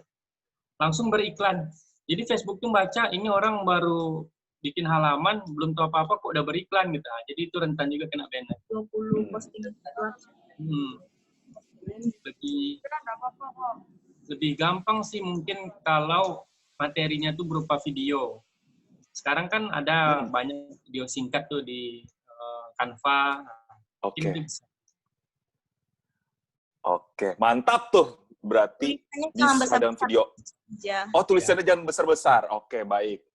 langsung beriklan. Jadi Facebook tuh baca, ini orang baru bikin halaman, belum tahu apa-apa kok udah beriklan gitu. Nah, jadi itu rentan juga kena banner. 20 postingan. Lebih gampang sih mungkin kalau materinya tuh berupa video. Sekarang kan ada banyak video singkat tuh di Canva. Oke. Mungkin bisa. Oke, mantap tuh. Berarti Tulisannya jangan bisa dalam besar-besar video. aja. Oh, tulisannya jangan besar-besar. Oke, baik.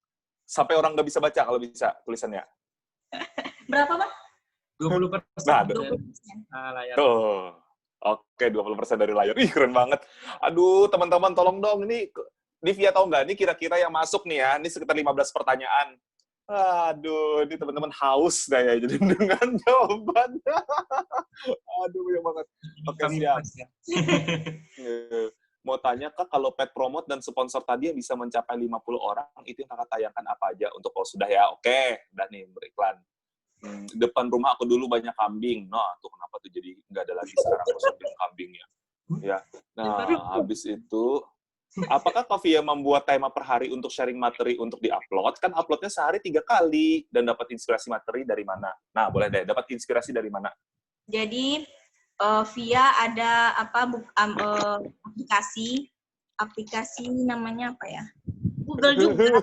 Sampai orang nggak bisa baca kalau bisa tulisannya. Berapa, Bang? 20%. Nah, 20%. Layar. tuh. Oke, 20% dari layar. Ih, keren banget. Aduh, teman-teman, tolong dong. Ini Via tahu nggak? Ini kira-kira yang masuk nih ya. Ini sekitar 15 pertanyaan. Aduh, ini teman-teman haus dah ya. Jadi dengan jawabannya. Aduh, banyak banget. Oke, siap. Mau tanya, Kak, kalau pet promote dan sponsor tadi yang bisa mencapai 50 orang, itu yang Kakak tayangkan apa aja? Untuk kalau sudah ya, oke. Udah nih, beriklan. Depan rumah aku dulu banyak kambing. Nah, tuh kenapa tuh jadi nggak ada lagi sekarang kambingnya. Ya. Nah, habis itu, apakah Kak Via membuat tema per hari untuk sharing materi untuk di-upload? Kan uploadnya sehari 3 kali, dan dapat inspirasi materi dari mana? Nah, boleh deh, dapat inspirasi dari mana? Jadi Via ada aplikasi namanya apa ya? Google juga.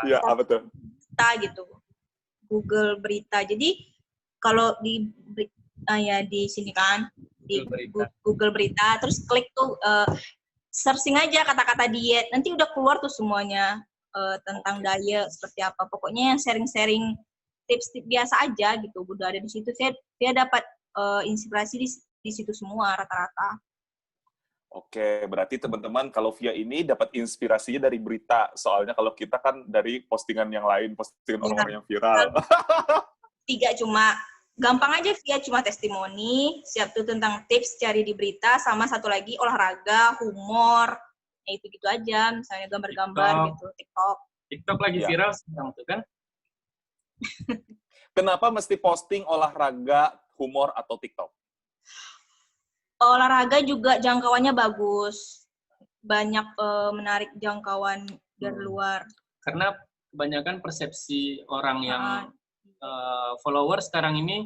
Ya, apa tuh? Berita gitu. Google Berita. Jadi kalau di sini kan di Google Berita, terus klik tuh searching aja kata-kata diet, nanti udah keluar tuh semuanya tentang diet seperti apa. Pokoknya yang sharing-sharing tips-tips biasa aja gitu, udah ada di situ. Saya dapat inspirasi di situ semua rata-rata. Oke, berarti teman-teman kalau Via ini dapat inspirasinya dari berita. Soalnya kalau kita kan dari postingan yang lain, postingan orang-orang yang viral. 3 cuma gampang aja Via, cuma testimoni, siap tuh tentang tips cari di berita, sama satu lagi olahraga, humor, ya itu gitu aja, misalnya gambar-gambar gitu, TikTok lagi viral sekarang tuh kan. Kenapa mesti posting olahraga, humor, atau TikTok? Olahraga juga jangkauannya bagus, banyak menarik jangkauan dari luar. Karena kebanyakan persepsi orang yang follower sekarang ini,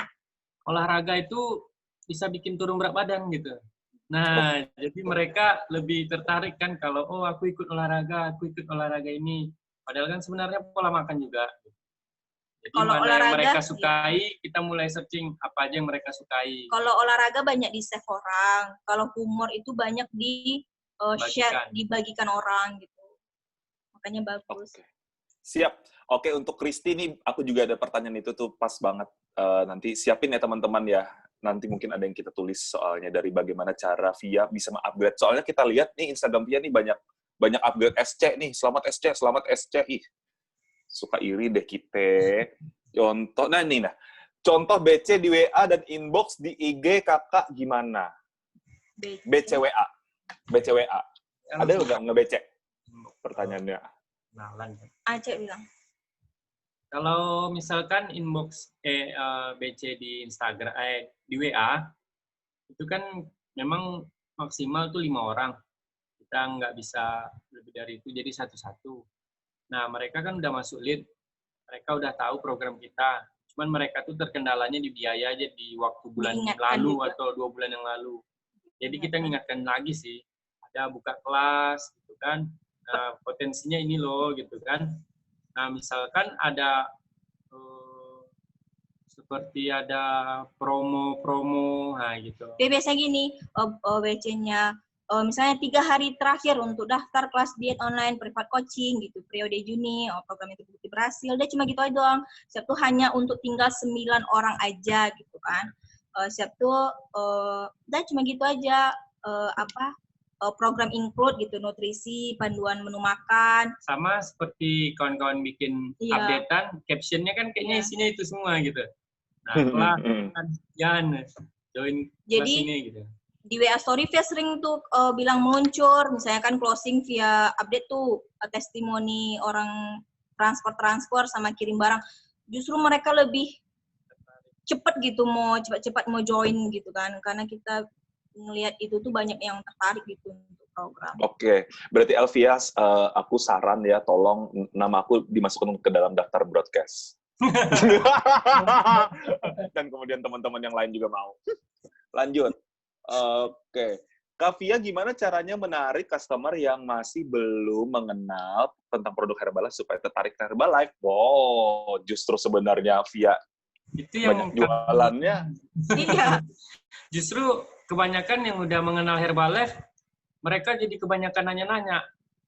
olahraga itu bisa bikin turun berat badan gitu. Nah, jadi mereka lebih tertarik kan kalau, oh aku ikut olahraga ini. Padahal kan sebenarnya pola makan juga. Jadi kalau mana olahraga, yang mereka sukai, kita mulai searching apa aja yang mereka sukai. Kalau olahraga banyak di save orang, kalau humor itu banyak di share, dibagikan orang gitu. Makanya bagus. Oke. Siap. Oke, untuk Kristi nih, aku juga ada pertanyaan itu tuh pas banget. Nanti siapin ya teman-teman ya. Nanti mungkin ada yang kita tulis soalnya dari bagaimana cara Via bisa mengupgrade. Soalnya kita lihat nih Instagram Via nih banyak upgrade SC nih. Selamat SC. Ih, suka iri deh kita. Contoh, contoh BC di WA dan inbox di IG kakak gimana? BCWA. Ada nggak nge-BC? Pertanyaannya. Aceh bilang. Kalau misalkan inbox BC di Instagram, di WA, itu kan memang maksimal tuh 5 orang. Kita nggak bisa lebih dari itu, jadi satu-satu. Nah, mereka kan udah masuk lead, mereka udah tahu program kita. Cuman mereka tuh terkendalanya di biaya aja di waktu bulan lalu juga. Atau 2 bulan yang lalu. Jadi kita ingatkan lagi sih, ada buka kelas, gitu kan. Nah, potensinya ini loh, gitu kan. Nah, misalkan ada seperti ada promo, nah gitu. Biasanya gini, BC-nya, misalnya 3 hari terakhir untuk daftar kelas diet online privat coaching gitu, periode Juni, program itu terbukti berhasil, udah cuma gitu aja doang. Siap tuh hanya untuk tinggal 9 orang aja gitu kan. Siap tuh, udah cuma gitu aja, program include gitu, nutrisi, panduan menu makan. Sama seperti kawan-kawan bikin updatean, captionnya kan kayaknya isinya itu semua gitu. Nah, setelah jangan join kelas ini gitu. Di WA Story via sering tuh bilang meluncur, misalnya kan closing via update tuh testimoni orang transfer sama kirim barang. Justru mereka lebih cepet gitu mau cepat-cepat mau join gitu kan, karena kita ngelihat itu tuh banyak yang tertarik gitu untuk program. Oke, berarti Elvias, aku saran ya, tolong nama aku dimasukkan ke dalam daftar broadcast. Dan kemudian teman-teman yang lain juga mau. Lanjut. Oke. Kak Via, gimana caranya menarik customer yang masih belum mengenal tentang produk Herbalife supaya tertarik ke Herbalife? Wow, justru sebenarnya Via itu yang banyak jualannya. Iya. Justru kebanyakan yang udah mengenal Herbalife, mereka jadi kebanyakan nanya-nanya.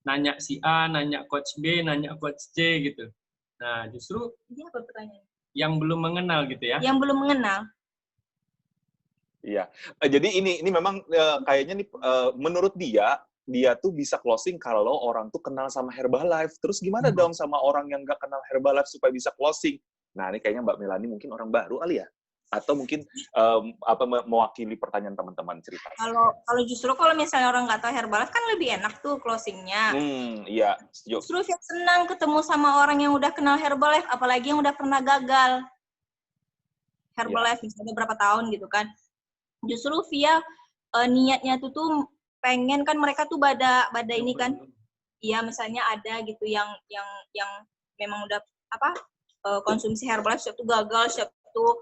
Nanya si A, nanya coach B, nanya coach C gitu. Nah, justru yang belum mengenal gitu ya. Yang belum mengenal. Iya. Jadi ini memang kayaknya nih menurut dia tuh bisa closing kalau orang tuh kenal sama Herbalife. Terus gimana dong sama orang yang nggak kenal Herbalife supaya bisa closing? Nah, ini kayaknya Mbak Melani mungkin orang baru kali ya? Atau mungkin mewakili pertanyaan teman-teman cerita. Kalau justru kalau misalnya orang nggak tahu Herbalife kan lebih enak tuh closingnya. Iya. Justru Via senang ketemu sama orang yang udah kenal Herbalife, apalagi yang udah pernah gagal Herbalife misalnya berapa tahun gitu kan. Justru Via niatnya tuh pengen kan mereka tuh pada ini kan. Iya, misalnya ada gitu yang memang udah konsumsi Herbalife, siapa tuh gagal, siapa tuh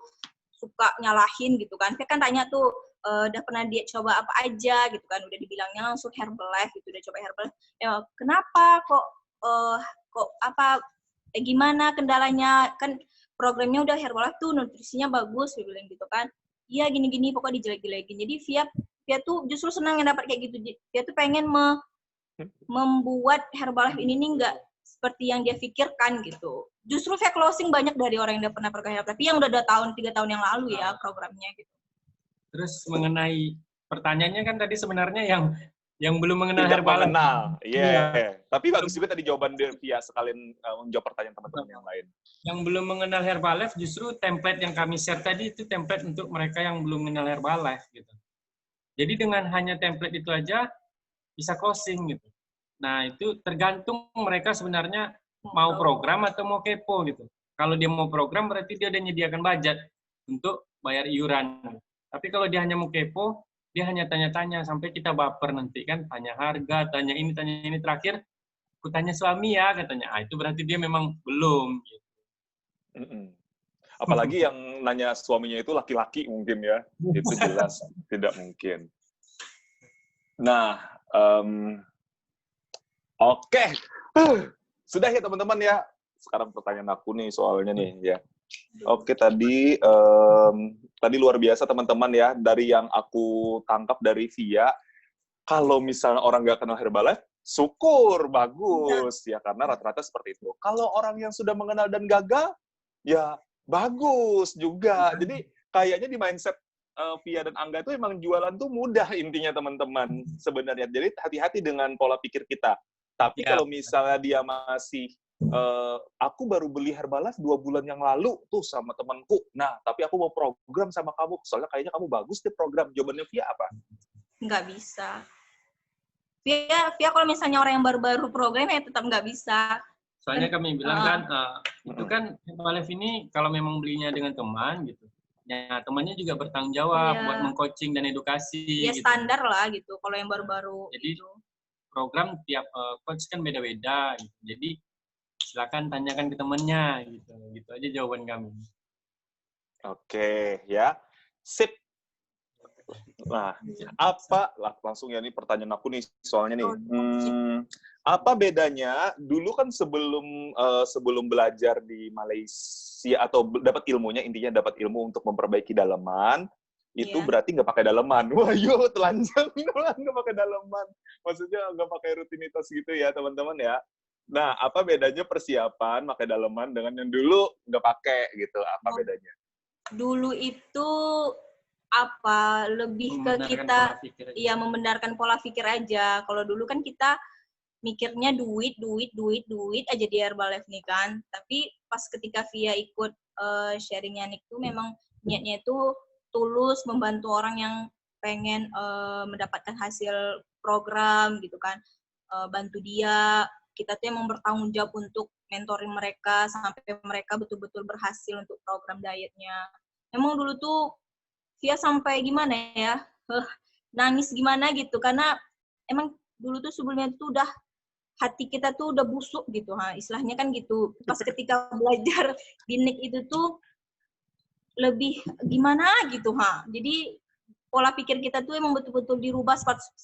suka nyalahin gitu kan. Saya kan tanya tuh, udah pernah diet coba apa aja gitu kan, udah dibilangnya langsung Herbalife gitu, udah coba Herbalife. Ya, kenapa kok gimana kendalanya? Kan programnya udah Herbalife tuh nutrisinya bagus, dia bilang gitu kan. Iya gini-gini pokoknya dijelek-jelekin. Jadi Via tuh justru senang yang dapat kayak gitu. Dia tuh pengen membuat Herbalife ini nih nggak seperti yang dia pikirkan gitu. Justru Via closing banyak dari orang yang udah pernah pakai Herbalife, tapi yang udah 3 tahun yang lalu ya programnya gitu. Terus mengenai pertanyaannya kan tadi sebenarnya yang belum mengenal Tidak Herbalife. mengenal. Tapi bagus juga tadi jawaban Via sekalian menjawab pertanyaan teman-teman yang lain. Yang belum mengenal Herbalife justru template yang kami share tadi itu template untuk mereka yang belum mengenal Herbalife gitu. Jadi dengan hanya template itu aja bisa closing gitu. Nah, itu tergantung mereka sebenarnya mau program atau mau kepo gitu. Kalau dia mau program berarti dia udah menyediakan budget untuk bayar iuran. Tapi kalau dia hanya mau kepo, dia hanya tanya-tanya sampai kita baper nanti kan, tanya harga, tanya ini, terakhir aku tanya suami ya katanya. Ah, itu berarti dia memang belum gitu. Apalagi yang nanya suaminya itu laki-laki mungkin ya. Itu jelas tidak mungkin. Nah, oke. Sudah ya teman-teman ya. Sekarang pertanyaan aku nih soalnya nih ya. Oke, tadi luar biasa teman-teman ya. Dari yang aku tangkap dari Via, kalau misalnya orang nggak kenal Herbalife, syukur, bagus. Ya, karena rata-rata seperti itu. Kalau orang yang sudah mengenal dan gagal, ya bagus juga. Jadi kayaknya di mindset Via dan Angga itu emang jualan tuh mudah intinya teman-teman sebenarnya. Jadi hati-hati dengan pola pikir kita. Tapi kalau misalnya dia masih aku baru beli Herbalife 2 bulan yang lalu tuh sama temanku. Nah, tapi aku mau program sama kamu. Soalnya kayaknya kamu bagus deh program. Jawabannya Via apa? Nggak bisa. Via kalau misalnya orang yang baru-baru program ya tetap nggak bisa. Soalnya kami bilang kan, itu kan Herbalife ini kalau memang belinya dengan teman gitu, ya temannya juga bertanggung jawab buat meng-coaching dan edukasi. Ya gitu. Standar lah gitu kalau yang baru-baru. Jadi gitu. program tiap coach kan beda-beda. Gitu. Jadi silakan tanyakan ke temannya gitu. Gitu aja jawaban kami. Oke, ya. Sip. Nah, langsung ya nih pertanyaan aku nih soalnya nih. Apa bedanya dulu kan sebelum belajar di Malaysia atau dapat ilmunya, intinya dapat ilmu untuk memperbaiki daleman, itu berarti nggak pakai daleman. Wah, yuk telanjang nggak pakai daleman. Maksudnya nggak pakai rutinitas gitu ya teman-teman ya. Nah, apa bedanya persiapan pakai daleman dengan yang dulu nggak pakai gitu? Apa bedanya? Dulu itu lebih ke Membenarkan kita pola pikir aja. ya membenarkan pola pikir aja. Kalau dulu kan kita mikirnya duit aja di Herbalife nih kan. Tapi pas ketika Via ikut sharingnya Nick tuh memang niatnya itu tulus membantu orang yang pengen mendapatkan hasil program gitu kan. Bantu dia, kita tuh emang bertanggung jawab untuk mentoring mereka sampai mereka betul-betul berhasil untuk program dietnya. Emang dulu tuh Via sampai gimana ya, nangis gimana gitu, karena emang dulu tuh sebelumnya tuh udah hati kita tuh udah busuk gitu, istilahnya kan gitu. Pas ketika belajar di NIC itu tuh lebih gimana gitu, Jadi pola pikir kita tuh emang betul-betul dirubah 100%.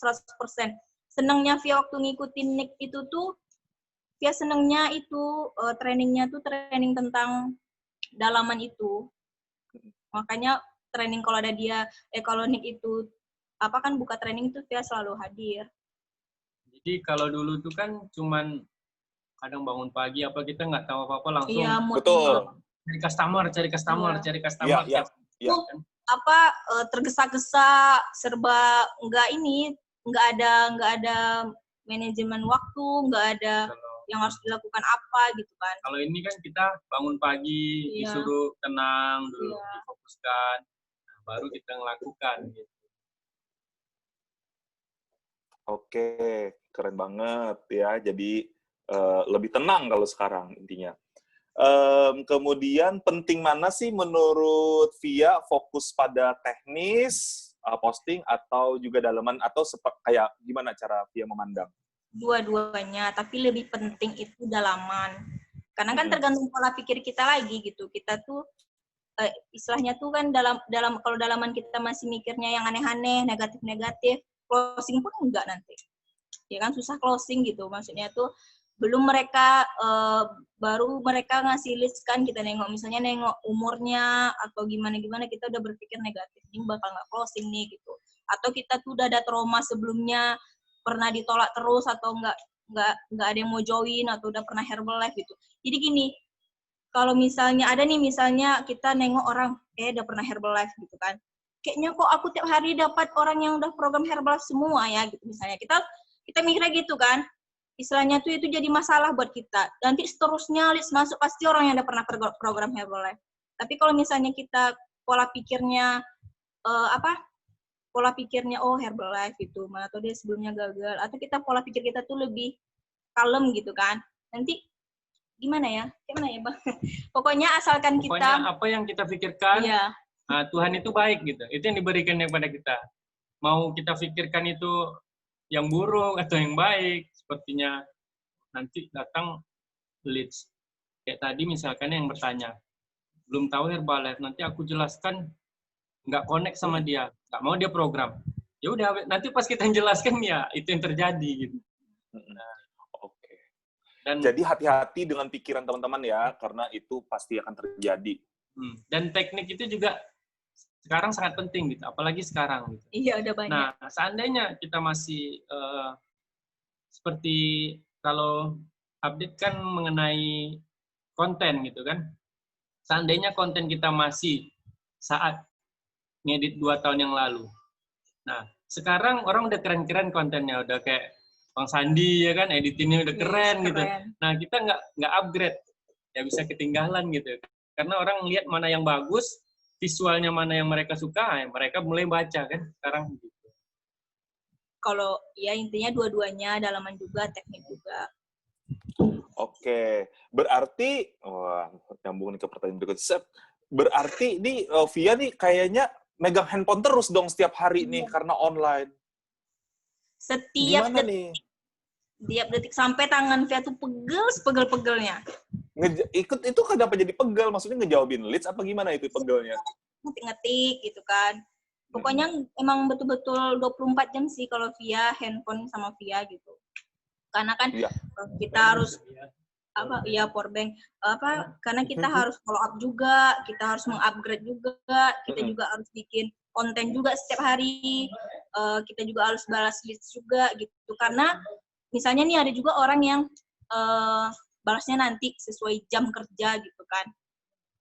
Senangnya Via waktu ngikutin NIC itu tuh, Via senangnya itu trainingnya tuh training tentang dalaman itu. Makanya training kalau ada dia, kalau NIC itu apa kan buka training itu Via selalu hadir. Jadi kalau dulu tuh kan cuman kadang bangun pagi apa kita nggak tahu apa-apa langsung Iya, Betul. cari customer. Iya, iya. Itu tergesa-gesa, serba nggak ada manajemen waktu, nggak ada yang harus dilakukan apa gitu kan. Kalau ini kan kita bangun pagi, Iya. disuruh tenang dulu, Iya. difokuskan, baru kita ngelakukan gitu. Oke, keren banget ya. Jadi lebih tenang kalau sekarang intinya. Kemudian penting mana sih menurut Via fokus pada teknis, posting atau juga dalaman atau kayak gimana cara Via memandang? Dua-duanya, tapi lebih penting itu dalaman. Karena kan tergantung pola pikir kita lagi gitu. Kita tuh istilahnya tuh kan dalam kalau dalaman kita masih mikirnya yang aneh-aneh, negatif-negatif, closing pun enggak nanti. Ya kan susah closing gitu. Maksudnya tuh belum mereka baru mereka ngasih list kan, kita nengok umurnya atau gimana kita udah berpikir negatif, ini bakal nggak closing nih gitu. Atau kita tuh udah ada trauma sebelumnya, pernah ditolak terus atau nggak ada yang mau join atau udah pernah Herbalife gitu. Jadi gini, kalau misalnya kita nengok orang udah pernah Herbalife gitu kan, kayaknya kok aku tiap hari dapat orang yang udah program Herbalife semua ya gitu, misalnya kita mikirnya gitu kan, istilahnya tuh itu jadi masalah buat kita. Nanti seterusnya list masuk pasti orang yang udah pernah program Herbalife. Tapi kalau misalnya kita pola pikirnya Herbalife gitu, atau dia sebelumnya gagal, atau kita pola pikir kita tuh lebih kalem gitu kan, nanti gimana ya Bang? Pokoknya apa yang kita pikirkan, iya. Tuhan itu baik gitu. Itu yang diberikan kepada kita. Mau kita pikirkan itu yang buruk atau yang baik, sepertinya nanti datang leads. Kayak tadi misalkan yang bertanya, belum tahu Herbalife, nanti aku jelaskan, nggak connect sama dia, nggak mau dia program. Ya udah, nanti pas kita jelaskan ya itu yang terjadi gitu. Oke. Dan jadi hati-hati dengan pikiran teman-teman ya, karena itu pasti akan terjadi. Dan teknik itu juga sekarang sangat penting gitu, apalagi sekarang gitu. Iya, udah banyak. Nah, seandainya kita masih seperti kalau update kan mengenai konten gitu kan. Seandainya konten kita masih saat ngedit 2 tahun yang lalu. Nah, sekarang orang udah keren-keren kontennya, udah kayak Bang Sandi ya kan, editingnya udah keren gitu. Nah, kita nggak upgrade, ya bisa ketinggalan gitu. Karena orang lihat mana yang bagus, visualnya mana yang mereka suka, ya mereka mulai baca kan sekarang gitu. Kalau ya intinya dua-duanya, dalaman juga, teknik juga. Oke, berarti nyambung ke pertanyaan berikutnya. Berarti ini Via nih kayaknya megang handphone terus dong setiap hari nih karena online. Setiap detik sampai tangan Via tuh pegel-pegelnya. Itu kenapa jadi pegel? Maksudnya ngejawabin leads apa gimana itu pegelnya? Ngetik gitu kan. Pokoknya emang betul-betul 24 jam sih kalau Via, handphone sama Via gitu. Karena kan kita harus powerbank karena kita harus follow up juga, kita harus mengupgrade juga, kita juga harus bikin konten juga setiap hari, kita juga harus balas leads juga gitu. Karena misalnya nih ada juga orang yang balasnya nanti sesuai jam kerja gitu kan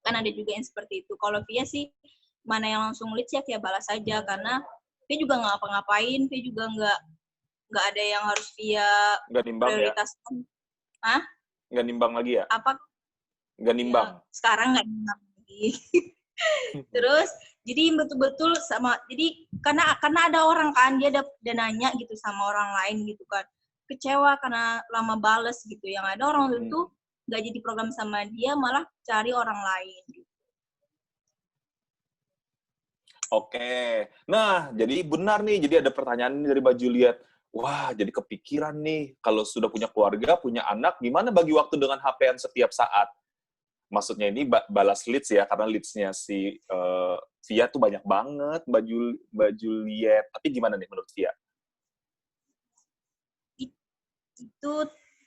ada juga yang seperti itu. Kalau Via sih mana yang langsung leads ya Via balas saja, karena Via juga nggak ngapa-ngapain, Via juga nggak ada yang harus Via Nggak nimbang prioritaskan. ya? Hah? Nggak nimbang lagi ya? Apa? Nggak nimbang? Ya, sekarang nggak nimbang lagi. Terus jadi betul-betul jadi karena ada orang kan dia ada nanya gitu sama orang lain gitu kan, kecewa karena lama bales gitu, yang ada orang itu nggak jadi program sama dia, malah cari orang lain gitu. Oke, nah jadi benar nih, jadi ada pertanyaan dari Mbak Juliet. Wah, jadi kepikiran nih, kalau sudah punya keluarga, punya anak, gimana bagi waktu dengan HP-an setiap saat? Maksudnya ini balas leads ya, karena leads-nya si Via tuh banyak banget, Mbak Juliet. Tapi gimana nih menurut Via? Itu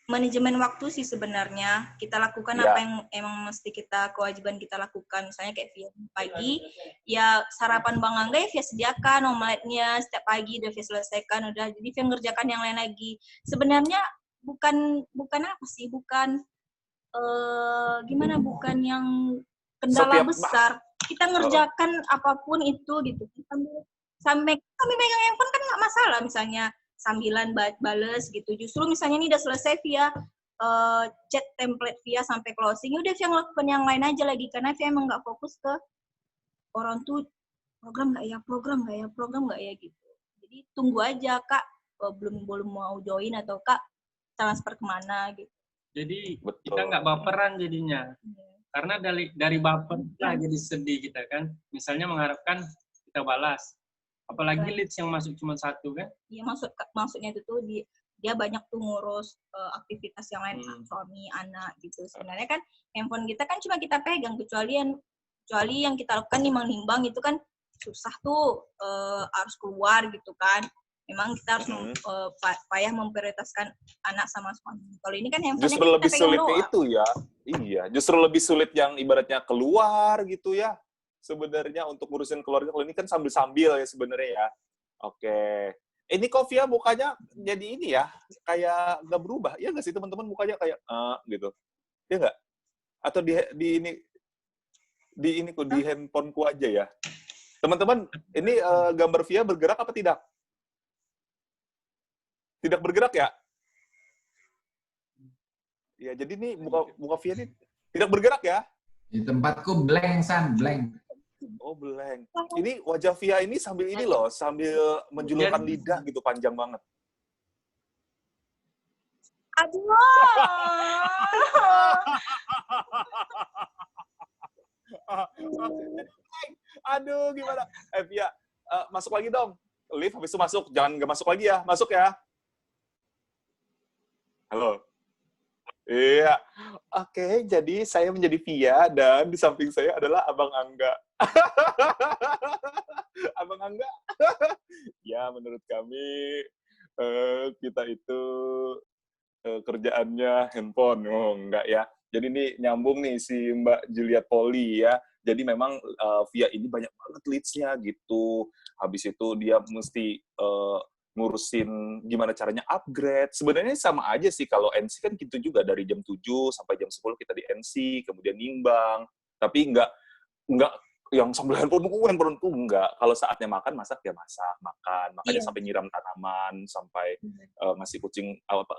manajemen waktu sih sebenarnya. Kita lakukan apa yang emang mesti kewajiban kita lakukan. Misalnya kayak Via pagi, ya sarapan Bang Angga ya Via sediakan, omeletnya setiap pagi udah Via selesaikan, udah. Jadi Via ngerjakan yang lain lagi. Sebenarnya bukan apa sih, bukan bukan yang kendala besar. Kita ngerjakan apapun itu gitu. Sampai megang handphone kan nggak masalah, misalnya sambilan bales gitu. Justru misalnya ini udah selesai Via chat template Via sampai closing, udah Via ngelakukan yang lain aja lagi, karena Via emang nggak fokus ke orang tuh program nggak ya gitu. Jadi tunggu aja Kak, belum mau join atau Kak transfer kemana gitu. Jadi kita nggak baperan jadinya. Karena dari baper lah jadi sedih kita kan. Misalnya mengharapkan kita balas. Apalagi leads yang masuk cuma satu kan? Iya, maksudnya itu tuh dia banyak tuh ngurus aktivitas yang lain, suami, anak gitu. Sebenarnya kan handphone kita kan cuma kita pegang, kecuali yang kita lakukan nimbang itu kan susah tuh, harus keluar gitu kan. Memang kita harus payah memprioritaskan anak sama suami. Kalau ini kan handphone justru lebih sulitnya itu ya. Iya, justru lebih sulit yang ibaratnya keluar gitu ya. Sebenarnya untuk ngurusin keluarga, kalau ini kan sambil-sambil ya sebenarnya ya. Oke. Ini kok Via mukanya jadi ini ya, kayak nggak berubah. Ya nggak sih teman-teman, mukanya kayak gitu. Ya nggak? Atau di handphoneku aja ya. Teman-teman, ini gambar Via bergerak apa tidak? Tidak bergerak ya? Ya, jadi nih muka Via ini tidak bergerak ya? Di tempatku blank, San, blank. Oh, blank. Ini wajah Via ini sambil ini loh, sambil menjulurkan lidah gitu, panjang banget. Aduh. Aduh, gimana? Via, masuk lagi dong. Live, habis itu masuk. Jangan nggak masuk lagi ya. Masuk ya. Halo. Iya. Oke, jadi saya menjadi Via dan di samping saya adalah Abang Angga. Abang Angga. Ya, menurut kami kita itu kerjaannya handphone. Oh, enggak ya. Jadi ini nyambung nih si Mbak Juliet Poli ya. Jadi memang Via ini banyak banget leads-nya gitu. Habis itu dia mesti ngurusin gimana caranya upgrade. Sebenarnya sama aja sih, kalau NC kan gitu juga, dari jam 7 sampai jam 10 kita di NC, kemudian nimbang. Tapi enggak yang sambil handphone tuh enggak. Kalau saatnya makan, masak ya masak, makan. Makanya sampai nyiram tanaman, sampai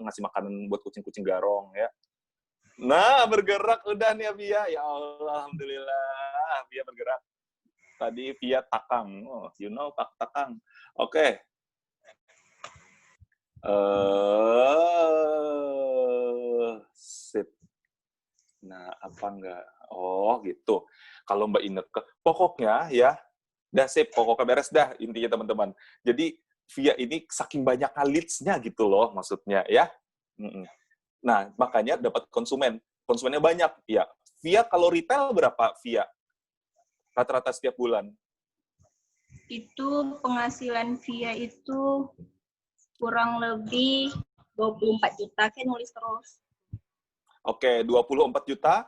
ngasih makanan buat kucing-kucing garong ya. Nah, bergerak udah nih Via. Ya Allah, alhamdulillah Via bergerak. Tadi Via takang. Oh, you know takang. Oke. Sip. Nah, apa enggak? Oh, gitu. Kalau Mbak Ineke, pokoknya ya, dah sip, pokoknya beres dah intinya teman-teman. Jadi Via ini saking banyak leads-nya gitu loh, maksudnya ya. Nah, makanya dapat konsumennya banyak. Ya, Via kalau retail berapa Via? Rata-rata setiap bulan? Itu penghasilan Via itu kurang lebih 24 juta, kan nulis terus. Oke, 24 juta?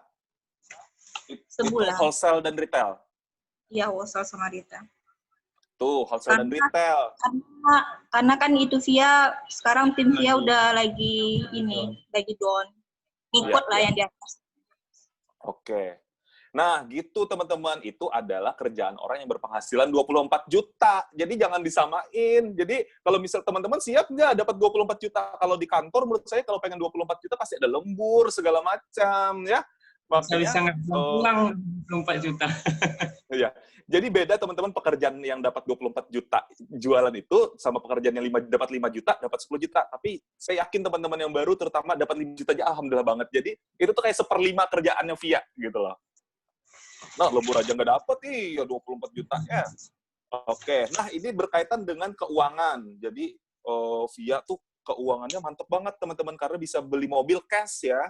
Sebulan. Itu wholesale dan retail? Iya, wholesale sama retail. Tuh, wholesale dan retail. Karena kan itu Via, sekarang tim Via udah lagi down. Ikut lah yang di atas. Oke. Nah, gitu teman-teman, itu adalah kerjaan orang yang berpenghasilan 24 juta. Jadi jangan disamain. Jadi kalau misal teman-teman siap nggak dapat 24 juta? Kalau di kantor menurut saya kalau pengen 24 juta pasti ada lembur segala macam ya. Bisa pulang 24 juta. Iya. Jadi beda teman-teman pekerjaan yang dapat 24 juta jualan itu sama pekerjaan yang dapat 5 juta, dapat 10 juta. Tapi saya yakin teman-teman yang baru terutama dapat 5 juta aja alhamdulillah banget. Jadi itu tuh kayak 1/5 kerjaannya Via gitu loh. Nah, lembur aja nggak dapet, ya 24 jutanya. Oke, nah ini berkaitan dengan keuangan. Jadi, Via tuh keuangannya mantep banget, teman-teman, karena bisa beli mobil cash ya.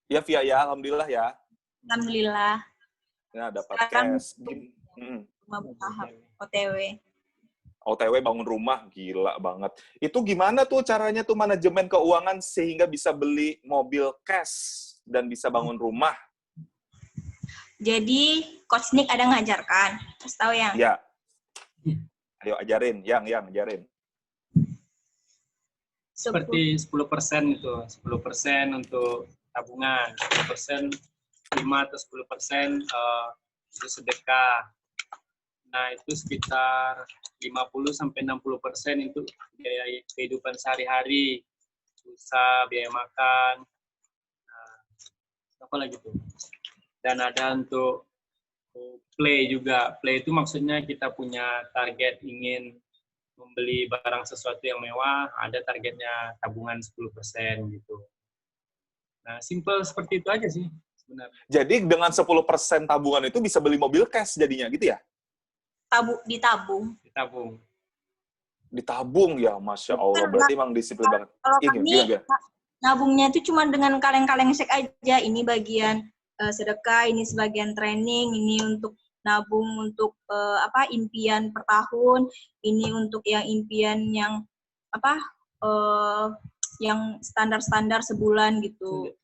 Ya, Via ya, alhamdulillah ya. Alhamdulillah. Nah, dapat Sekarang cash. rumah bertahap, OTW. OTW bangun rumah, gila banget. Itu gimana tuh caranya tuh manajemen keuangan sehingga bisa beli mobil cash dan bisa bangun rumah? Jadi, Coach Nick ada ngajarkan. Kasih tahu yang? Ya. Ayo ajarin, yang ajarin. Seperti 10% itu. 10% untuk tabungan. 10%, 5 atau 10% itu sedekah. Nah, itu sekitar 50-60% itu biaya kehidupan sehari-hari. Usaha, biaya makan, apa lagi tuh? Dan ada untuk play juga. Play itu maksudnya kita punya target ingin membeli barang sesuatu yang mewah, ada targetnya tabungan 10% gitu. Nah, simple seperti itu aja sih sebenarnya. Jadi dengan 10% tabungan itu bisa beli mobil cash jadinya gitu ya? Ditabung. Ditabung ya, Masya Allah. Berarti emang disiplin banget. Kalau kami, nabungnya itu cuma dengan kaleng-kaleng sek aja. Ini bagian sedekah, ini sebagian training, ini untuk nabung untuk impian per tahun, ini untuk yang impian yang yang standar-standar sebulan gitu.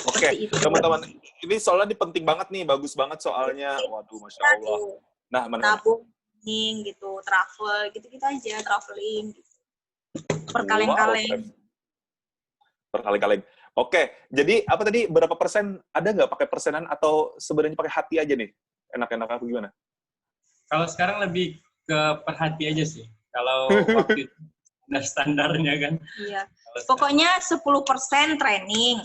Oke, teman-teman, ini soalnya penting banget nih, bagus banget soalnya. Waduh, Masya Allah. Nah, nabung, gitu, travel, gitu-gitu aja, traveling. Gitu. Perkaleng-kaleng. Perkaleng-kaleng. Oke, jadi apa tadi, berapa persen, ada nggak pakai persenan atau sebenarnya pakai hati aja nih? Enak-enak apa gimana? Kalau sekarang lebih ke perhati aja sih. Kalau waktu itu standarnya kan. Iya. Pokoknya 10% training.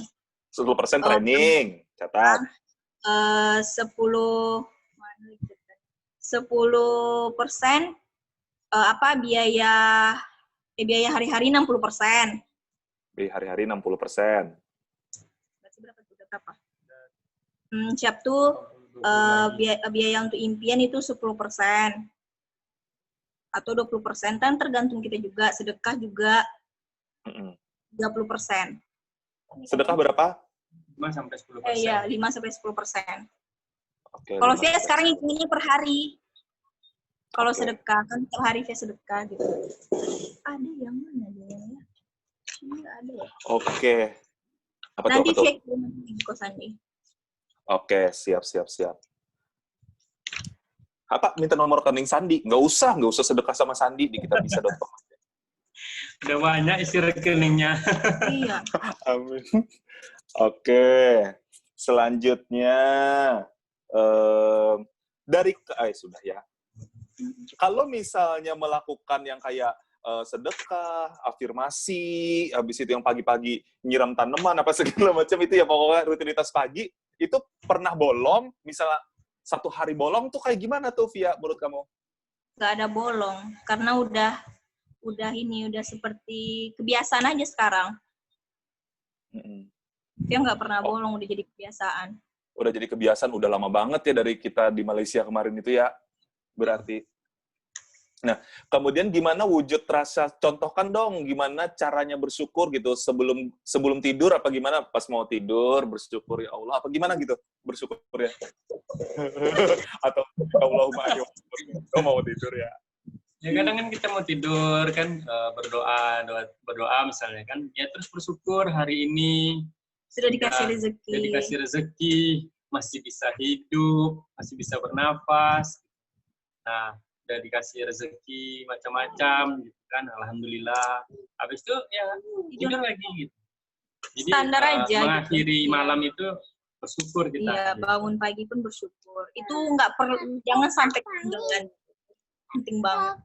10% training, catat. 10% biaya hari-hari 60%. Biaya hari-hari 60%. Berarti berapa? Siap tuh biaya untuk impian itu 10%. Atau 20%, kan tergantung kita juga. Sedekah juga 30%. Sedekah berapa? 5-10%. Iya, 5-10%. Okay, kalau Via sekarang hitungnya per hari. Kalau sedekah, kan tiap hari Via sedekah gitu. Ada yang mana ya? Ini ada ya? Oke. Nanti Via kirim di kosan nih. Oke, siap. Apa, minta nomor rekening Sandi? Nggak usah sedekah sama Sandi di kitabisa.com. Udah banyak isi rekeningnya. Iya. Amin. Oke, selanjutnya sudah ya. Kalau misalnya melakukan yang kayak sedekah, afirmasi, habis itu yang pagi-pagi nyiram tanaman apa segala macam itu ya pokoknya rutinitas pagi itu pernah bolong, misalnya 1 hari bolong tuh kayak gimana tuh Via menurut kamu? Gak ada bolong karena udah seperti kebiasaan aja sekarang. Dia nggak pernah bolong, udah jadi kebiasaan. Udah jadi kebiasaan, udah lama banget ya dari kita di Malaysia kemarin itu ya, berarti. Nah, kemudian gimana wujud rasa, contohkan dong gimana caranya bersyukur gitu sebelum tidur apa gimana pas mau tidur bersyukur ya Allah apa gimana gitu bersyukur ya atau Allahumma mau tidur ya. Ya kadang kan kita mau tidur kan berdoa misalnya kan ya terus bersyukur hari ini sudah dikasih rezeki, masih bisa hidup, masih bisa bernafas. Nah, udah dikasih rezeki macam-macam gitu kan, alhamdulillah. Habis itu ya tidur lagi gitu. Jadi Standar aja mengakhiri gitu. malam itu bersyukur kita. Iya, bangun pagi pun bersyukur. Itu nggak perlu, jangan sampai ketinggalan. Penting banget.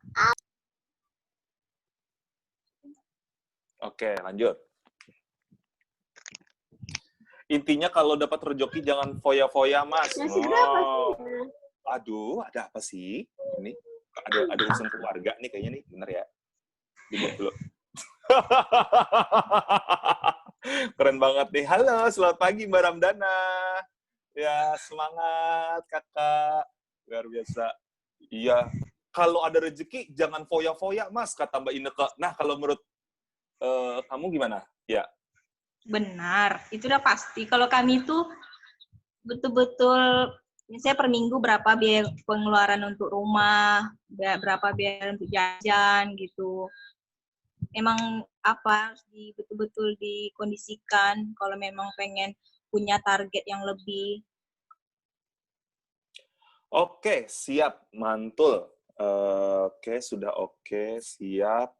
Oke, lanjut. Intinya kalau dapat rezeki jangan foya-foya, Mas. Oh. Aduh, ada apa sih? Ini ada urusan keluarga nih kayaknya nih, bener ya? Dibut dulu. Keren banget nih. Halo, selamat pagi Mbak Ramdana. Ya, semangat Kakak. Luar biasa. Iya, kalau ada rezeki jangan foya-foya, Mas, kata Mbak Ineke. Nah, kalau menurut kamu gimana? Ya. Benar, itu udah pasti. Kalau kami itu betul-betul, misalnya per minggu berapa biaya pengeluaran untuk rumah, berapa biaya untuk jajan gitu. Emang apa harus betul-betul dikondisikan kalau memang pengen punya target yang lebih. Oke, siap, mantul. Oke, sudah oke, siap.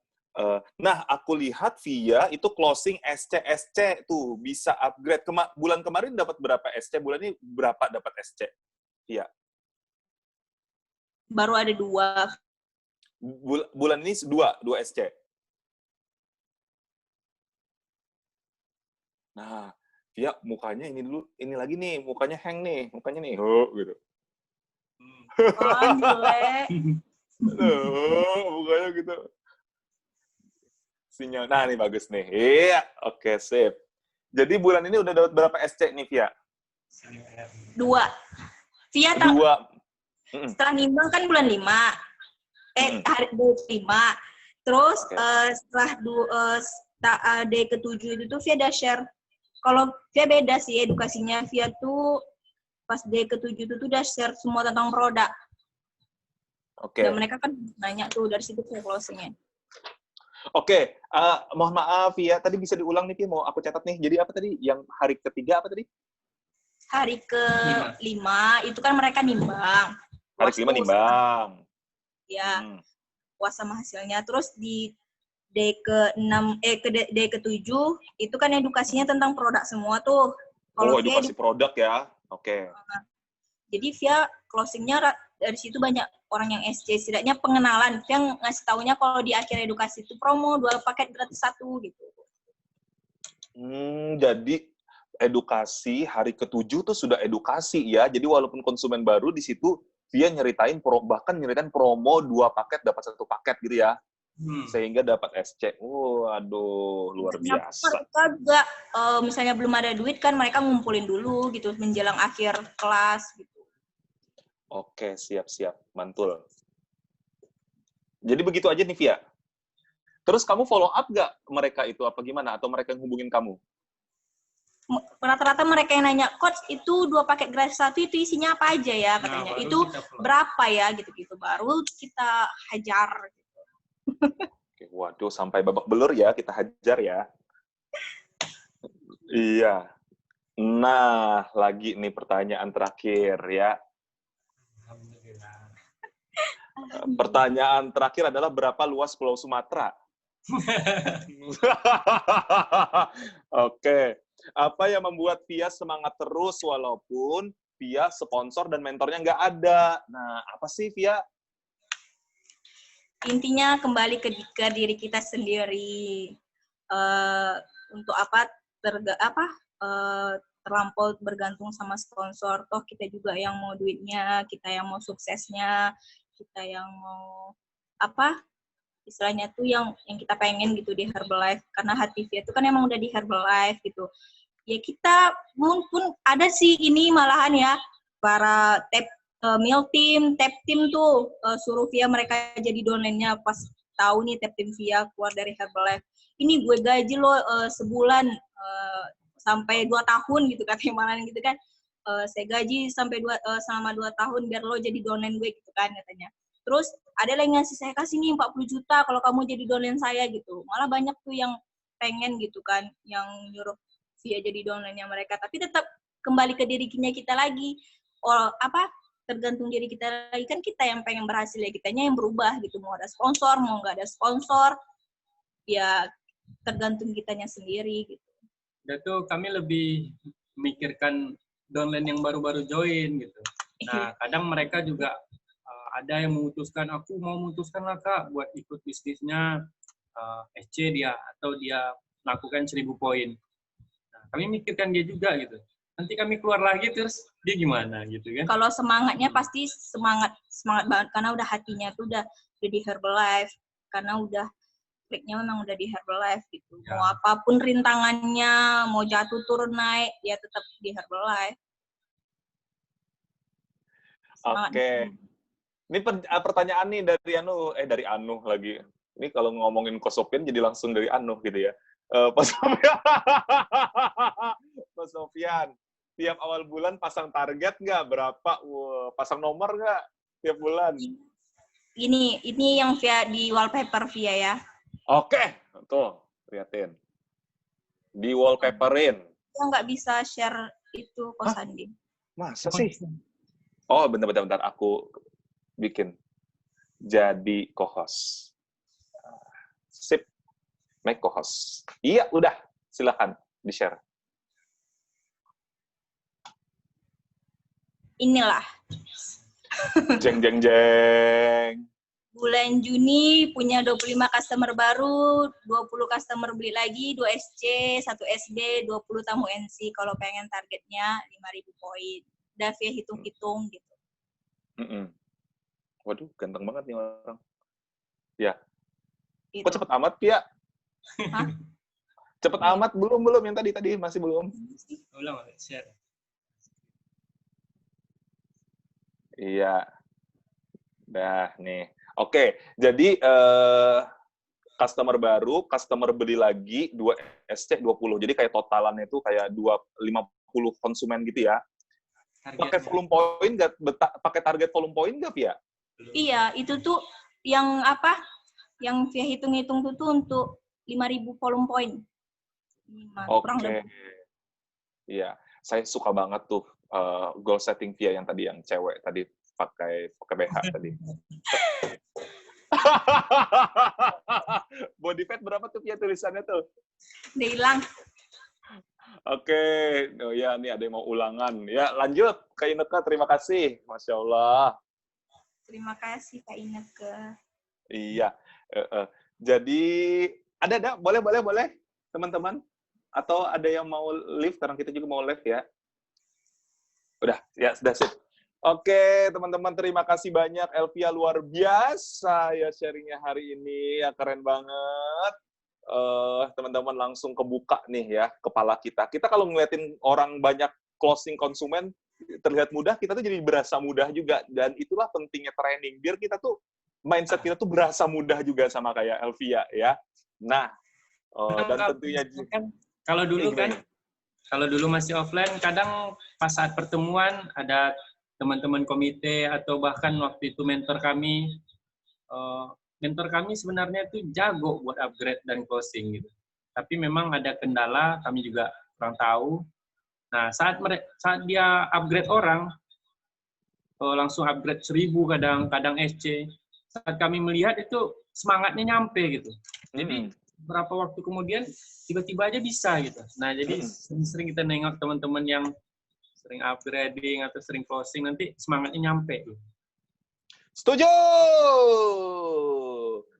Nah, aku lihat Via itu closing SC tuh bisa upgrade. Bulan kemarin dapat berapa SC? Bulan ini berapa dapat SC? Via. Baru ada 2. Bulan ini 2 SC. Nah, Via mukanya ini dulu, ini lagi nih, mukanya hang nih, mukanya nih, gitu. Oh, jelek. Mukanya gitu. Sinyal. Nah, ini bagus nih. Iya, oke, sip. Jadi bulan ini udah dapat berapa SC nih, Via? 2. Via 2. setelah nimbang kan bulan 5. Hari 25. Terus setelah day ke-7 itu tuh Via ada share. Kalau Via beda sih edukasinya. Via tuh pas day ke-7 itu tuh udah share semua tentang produk. Oke. Dan mereka kan nanya tuh, dari situ Via closing-nya. Oke, mohon maaf ya, tadi bisa diulang nih, mau aku catat nih. Jadi apa tadi? Yang hari ketiga apa tadi? Hari ke-5 itu kan mereka nimbang. Hari ke-5 nimbang. Ya, puas sama hasilnya. Terus di day ke-6, day ke-7 itu kan edukasinya tentang produk semua tuh. Kalau edukasi produk ya. Oke. Jadi Via closing-nya dari situ banyak orang yang SC, setidaknya pengenalan. Via ngasih taunya kalau di akhir edukasi itu promo 2 paket gratis 1 gitu. Jadi edukasi hari ke-7 tuh sudah edukasi ya. Jadi walaupun konsumen baru di situ Via bahkan nyeritain promo 2 paket dapat 1 paket gitu ya. Sehingga dapat SC. Aduh, luar biasa. Mereka juga misalnya belum ada duit kan mereka ngumpulin dulu gitu menjelang akhir kelas gitu. Oke, siap-siap. Mantul. Jadi begitu aja nih, Via. Terus kamu follow up nggak mereka itu apa gimana? Atau mereka yang hubungin kamu? Rata-rata mereka yang nanya, Coach, itu 2 paket gratis 1 itu isinya apa aja ya? Katanya. Itu berapa ya? Gitu-gitu. Baru kita hajar. Gitu. Oke, waduh, sampai babak belur ya, kita hajar ya. Iya. Nah, lagi nih pertanyaan terakhir ya. Pertanyaan terakhir adalah berapa luas Pulau Sumatera? Oke. Apa yang membuat Via semangat terus walaupun Via sponsor dan mentornya nggak ada? Nah, apa sih Via? Intinya kembali ke diri kita sendiri. Untuk terlampau bergantung sama sponsor. Toh kita juga yang mau duitnya, kita yang mau suksesnya, kita yang mau istilahnya tuh yang kita pengen gitu di Herbalife, karena hati Via itu kan emang udah di Herbalife gitu. Ya kita pun ada sih ini malahan ya para meal team, tap team tuh suruh Via mereka jadi downline-nya pas tahu nih tap team Via keluar dari Herbalife. Ini gue gaji lo sebulan sampai 2 tahun gitu katanya malahan gitu kan. Saya gaji sampai selama 2 tahun biar lo jadi downline gue gitu kan katanya. Terus ada yang ngasih, saya kasih nih 40 juta kalau kamu jadi downline saya gitu. Malah banyak tuh yang pengen gitu kan, yang nyuruh Via jadi downline-nya mereka. Tapi tetap kembali ke dirinya kita lagi. tergantung diri kita lagi, kan kita yang pengen berhasil ya, kitanya yang berubah gitu, mau ada sponsor mau nggak ada sponsor ya tergantung kitanya sendiri gitu. Dan tuh kami lebih memikirkan downline yang baru-baru join gitu. Nah, kadang mereka juga ada yang memutuskan, aku mau memutuskan lah Kak buat ikut bisnisnya SC dia, atau dia melakukan 1000 poin. Nah, kami mikirkan dia juga gitu. Nanti kami keluar lagi terus dia gimana gitu kan. Kalau semangatnya pasti semangat banget, karena udah hatinya tuh udah di Herbalife, karena udah kliknya memang udah di Herbalife gitu. Ya. Mau apapun rintangannya, mau jatuh turun naik, dia tetap di Herbalife. Oke. Ini pertanyaan nih dari Anu lagi. Ini kalau ngomongin Kosopian jadi langsung dari Anu gitu ya. Pak Sofian. Pak Sofian, tiap awal bulan pasang target nggak? Berapa? Pasang nomor nggak tiap bulan? Ini yang via di wallpaper via ya. Oke, tuh liatin. Di wallpaperin. Yang nggak bisa share itu Kosandi. Masa sih? Oh, bentar. Aku bikin. Jadi co-host. Sip. Make co-host. Iya, udah. Silakan di-share. Inilah. Jeng. Bulan Juni punya 25 customer baru, 20 customer beli lagi, 2 SC, 1 SD, 20 tamu NC. Kalau pengen targetnya 5.000 poin. Udah via hitung-hitung gitu. Waduh, ganteng banget nih orang. Ya. Gitu. Kok cepet amat, Pia? Hah? Cepet amat? Belum yang tadi masih belum. Ulang share. Iya. Dah nih. Oke, jadi customer baru, customer beli lagi 2 SC 20. Jadi kayak totalannya itu kayak 50 konsumen gitu ya. Pakai volume point nggak? Pakai target volume point nggak, Pia? Iya, itu tuh yang apa? Yang via hitung-hitung tuh untuk 5.000 volume point. Oke. Iya, saya suka banget tuh goal setting via yang tadi, yang cewek tadi pakai BH tadi. Body fat berapa tuh Pia tulisannya tuh? Udah hilang. Oke, oh ya, nih ada yang mau ulangan. Ya, lanjut Kak Ineke, terima kasih. Masya Allah. Terima kasih Kak Ineke. Iya. Jadi, ada, boleh, teman-teman. Atau ada yang mau live, karena kita juga mau live ya. Udah, ya, sudah sip. Oke, teman-teman, terima kasih banyak. Elvia luar biasa ya sharingnya hari ini, ya keren banget. Teman-teman langsung kebuka nih ya kepala kita. Kita kalau ngeliatin orang banyak closing konsumen terlihat mudah, kita tuh jadi berasa mudah juga. Dan itulah pentingnya training, biar kita tuh mindset kita tuh berasa mudah juga sama kayak Elvia ya. Nah, dan tentunya kalau dulu masih offline, kadang pas saat pertemuan ada teman-teman komite atau bahkan waktu itu mentor kami sebenarnya itu jago buat upgrade dan closing gitu. Tapi memang ada kendala, kami juga kurang tahu. Nah, saat dia upgrade orang, langsung upgrade 1000 kadang SC. Saat kami melihat itu semangatnya nyampe gitu. Jadi beberapa waktu kemudian tiba-tiba aja bisa gitu. Nah, jadi sering kita nengok teman-teman yang sering upgrading atau sering closing, nanti semangatnya nyampe. Setuju!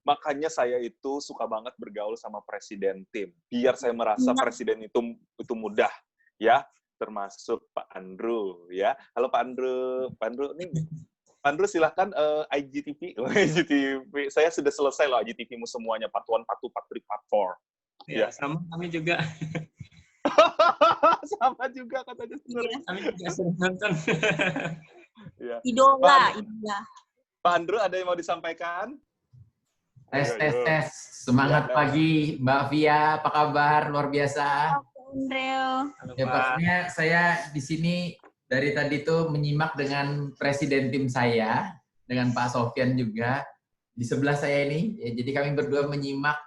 Makanya saya itu suka banget bergaul sama presiden tim. Biar saya merasa presiden itu mudah, ya. Termasuk Pak Andrew, ya. Halo Pak Andrew. Pak Andrew silahkan IGTV. IGTV. Saya sudah selesai loh IGTV-mu semuanya. Part 1, Part 2, Part 3, Part 4. Ya, sama kami juga. Sama juga katanya. Kami juga sering nonton. Ya. Idola. Pak Andrew, ada yang mau disampaikan? Tes. Semangat pagi, Mbak Via. Apa kabar? Luar biasa. Andrew. Ya, pastinya saya di sini dari tadi tuh menyimak dengan presiden tim saya, dengan Pak Sofian juga. Di sebelah saya ini, ya, jadi kami berdua menyimak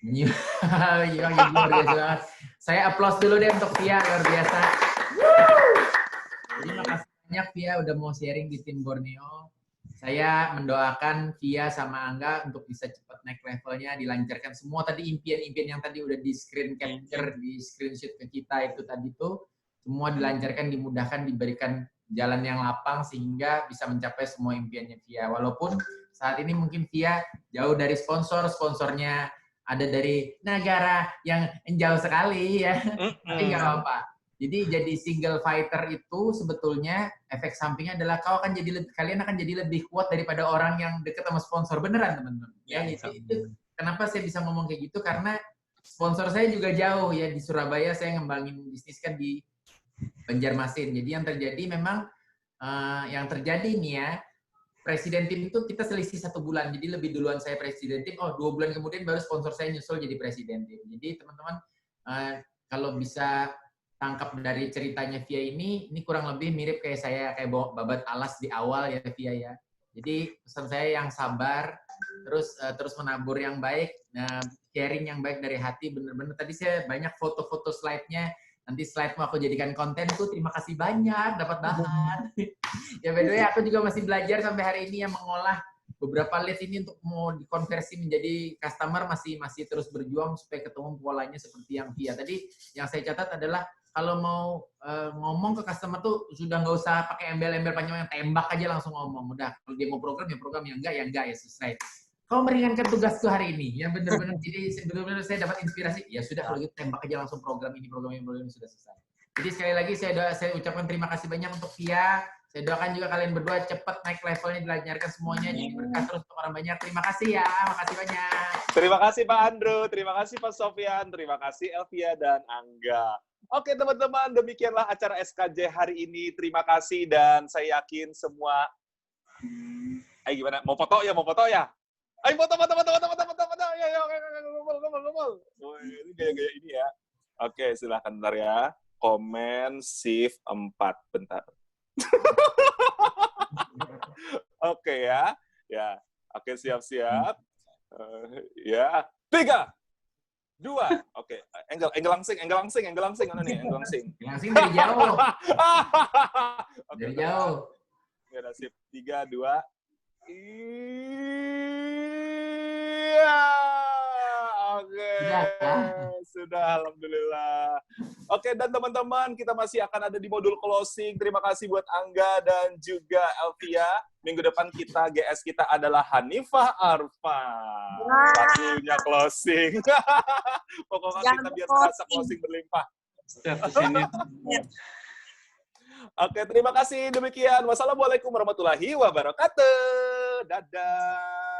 luar biasa banget. Saya aplaus dulu deh untuk Via, luar biasa. Terima kasih banyak Via udah mau sharing di tim Borneo. Saya mendoakan Via sama Angga untuk bisa cepat naik levelnya, dilancarkan semua tadi impian-impian yang tadi udah di screen capture, di screenshot ke kita itu tadi tuh semua dilancarkan, dimudahkan, diberikan jalan yang lapang sehingga bisa mencapai semua impiannya Via. Walaupun saat ini mungkin Via jauh dari sponsornya ada dari negara yang jauh sekali ya, tapi nggak apa-apa. Jadi single fighter itu sebetulnya efek sampingnya adalah kalian akan jadi lebih kuat daripada orang yang dekat sama sponsor, beneran teman-teman. Ya, itu kenapa saya bisa ngomong kayak gitu, karena sponsor saya juga jauh ya, di Surabaya saya ngembangin bisnis kan di Banjarmasin. Jadi yang terjadi memang nih ya, presiden tim itu kita selisih 1 bulan. Jadi lebih duluan saya presiden tim, 2 bulan kemudian baru sponsor saya nyusul jadi presiden tim. Jadi teman-teman kalau bisa tangkap dari ceritanya Via ini kurang lebih mirip kayak saya, kayak babat alas di awal ya Via ya. Jadi pesan saya yang sabar, terus menabur yang baik, sharing yang baik dari hati, bener-bener tadi saya banyak foto-foto slide-nya, nanti slide mau aku jadikan konten tuh, terima kasih banyak, dapat bahan. Ya by the way, aku juga masih belajar sampai hari ini yang mengolah beberapa leads ini untuk mau dikonversi menjadi customer, masih terus berjuang supaya ketemu polanya seperti yang Via. Tadi yang saya catat adalah kalau mau ngomong ke customer tuh sudah nggak usah pakai embel-embel panjang, yang tembak aja langsung ngomong. Udah, kalau dia mau program yang enggak ya selesai. Kau meringankan tugasku hari ini, ya benar-benar. Jadi benar-benar saya dapat inspirasi. Ya sudah, kalau gitu tembak aja langsung program ini sudah selesai. Jadi sekali lagi saya ucapkan terima kasih banyak untuk Via. Saya doakan juga kalian berdua cepat naik levelnya, dilancarkan semuanya, jadi berkah terus untuk orang banyak. Terima kasih ya, makasih banyak. Terima kasih Pak Andrew, terima kasih Pak Sofyan, terima kasih Elvia dan Angga. Oke teman-teman, demikianlah acara SKJ hari ini. Terima kasih dan saya yakin semua. Ayo gimana? Mau foto ya? Ayo foto. Ya, ngomong. Ini gaya-gaya ini ya. Oke, silahkan bentar ya. Komen shift 4 bentar. Oke ya. Ya. Oke, siap-siap. Ya. 3 2, oke. Angle langsing. Mana nih? Angle langsing. Langsing dari jauh. Oke, dari jauh. Ya, nasib 3, 2. Iya. Oke. Sudah, alhamdulillah. Oke, dan teman-teman, kita masih akan ada di modul closing. Terima kasih buat Angga dan juga Elvia. Minggu depan GS kita adalah Hanifah Arfa. Satunya closing. Pokoknya kita biar terasa closing berlimpah. Oke, terima kasih. Demikian. Wassalamualaikum warahmatullahi wabarakatuh. Dadah.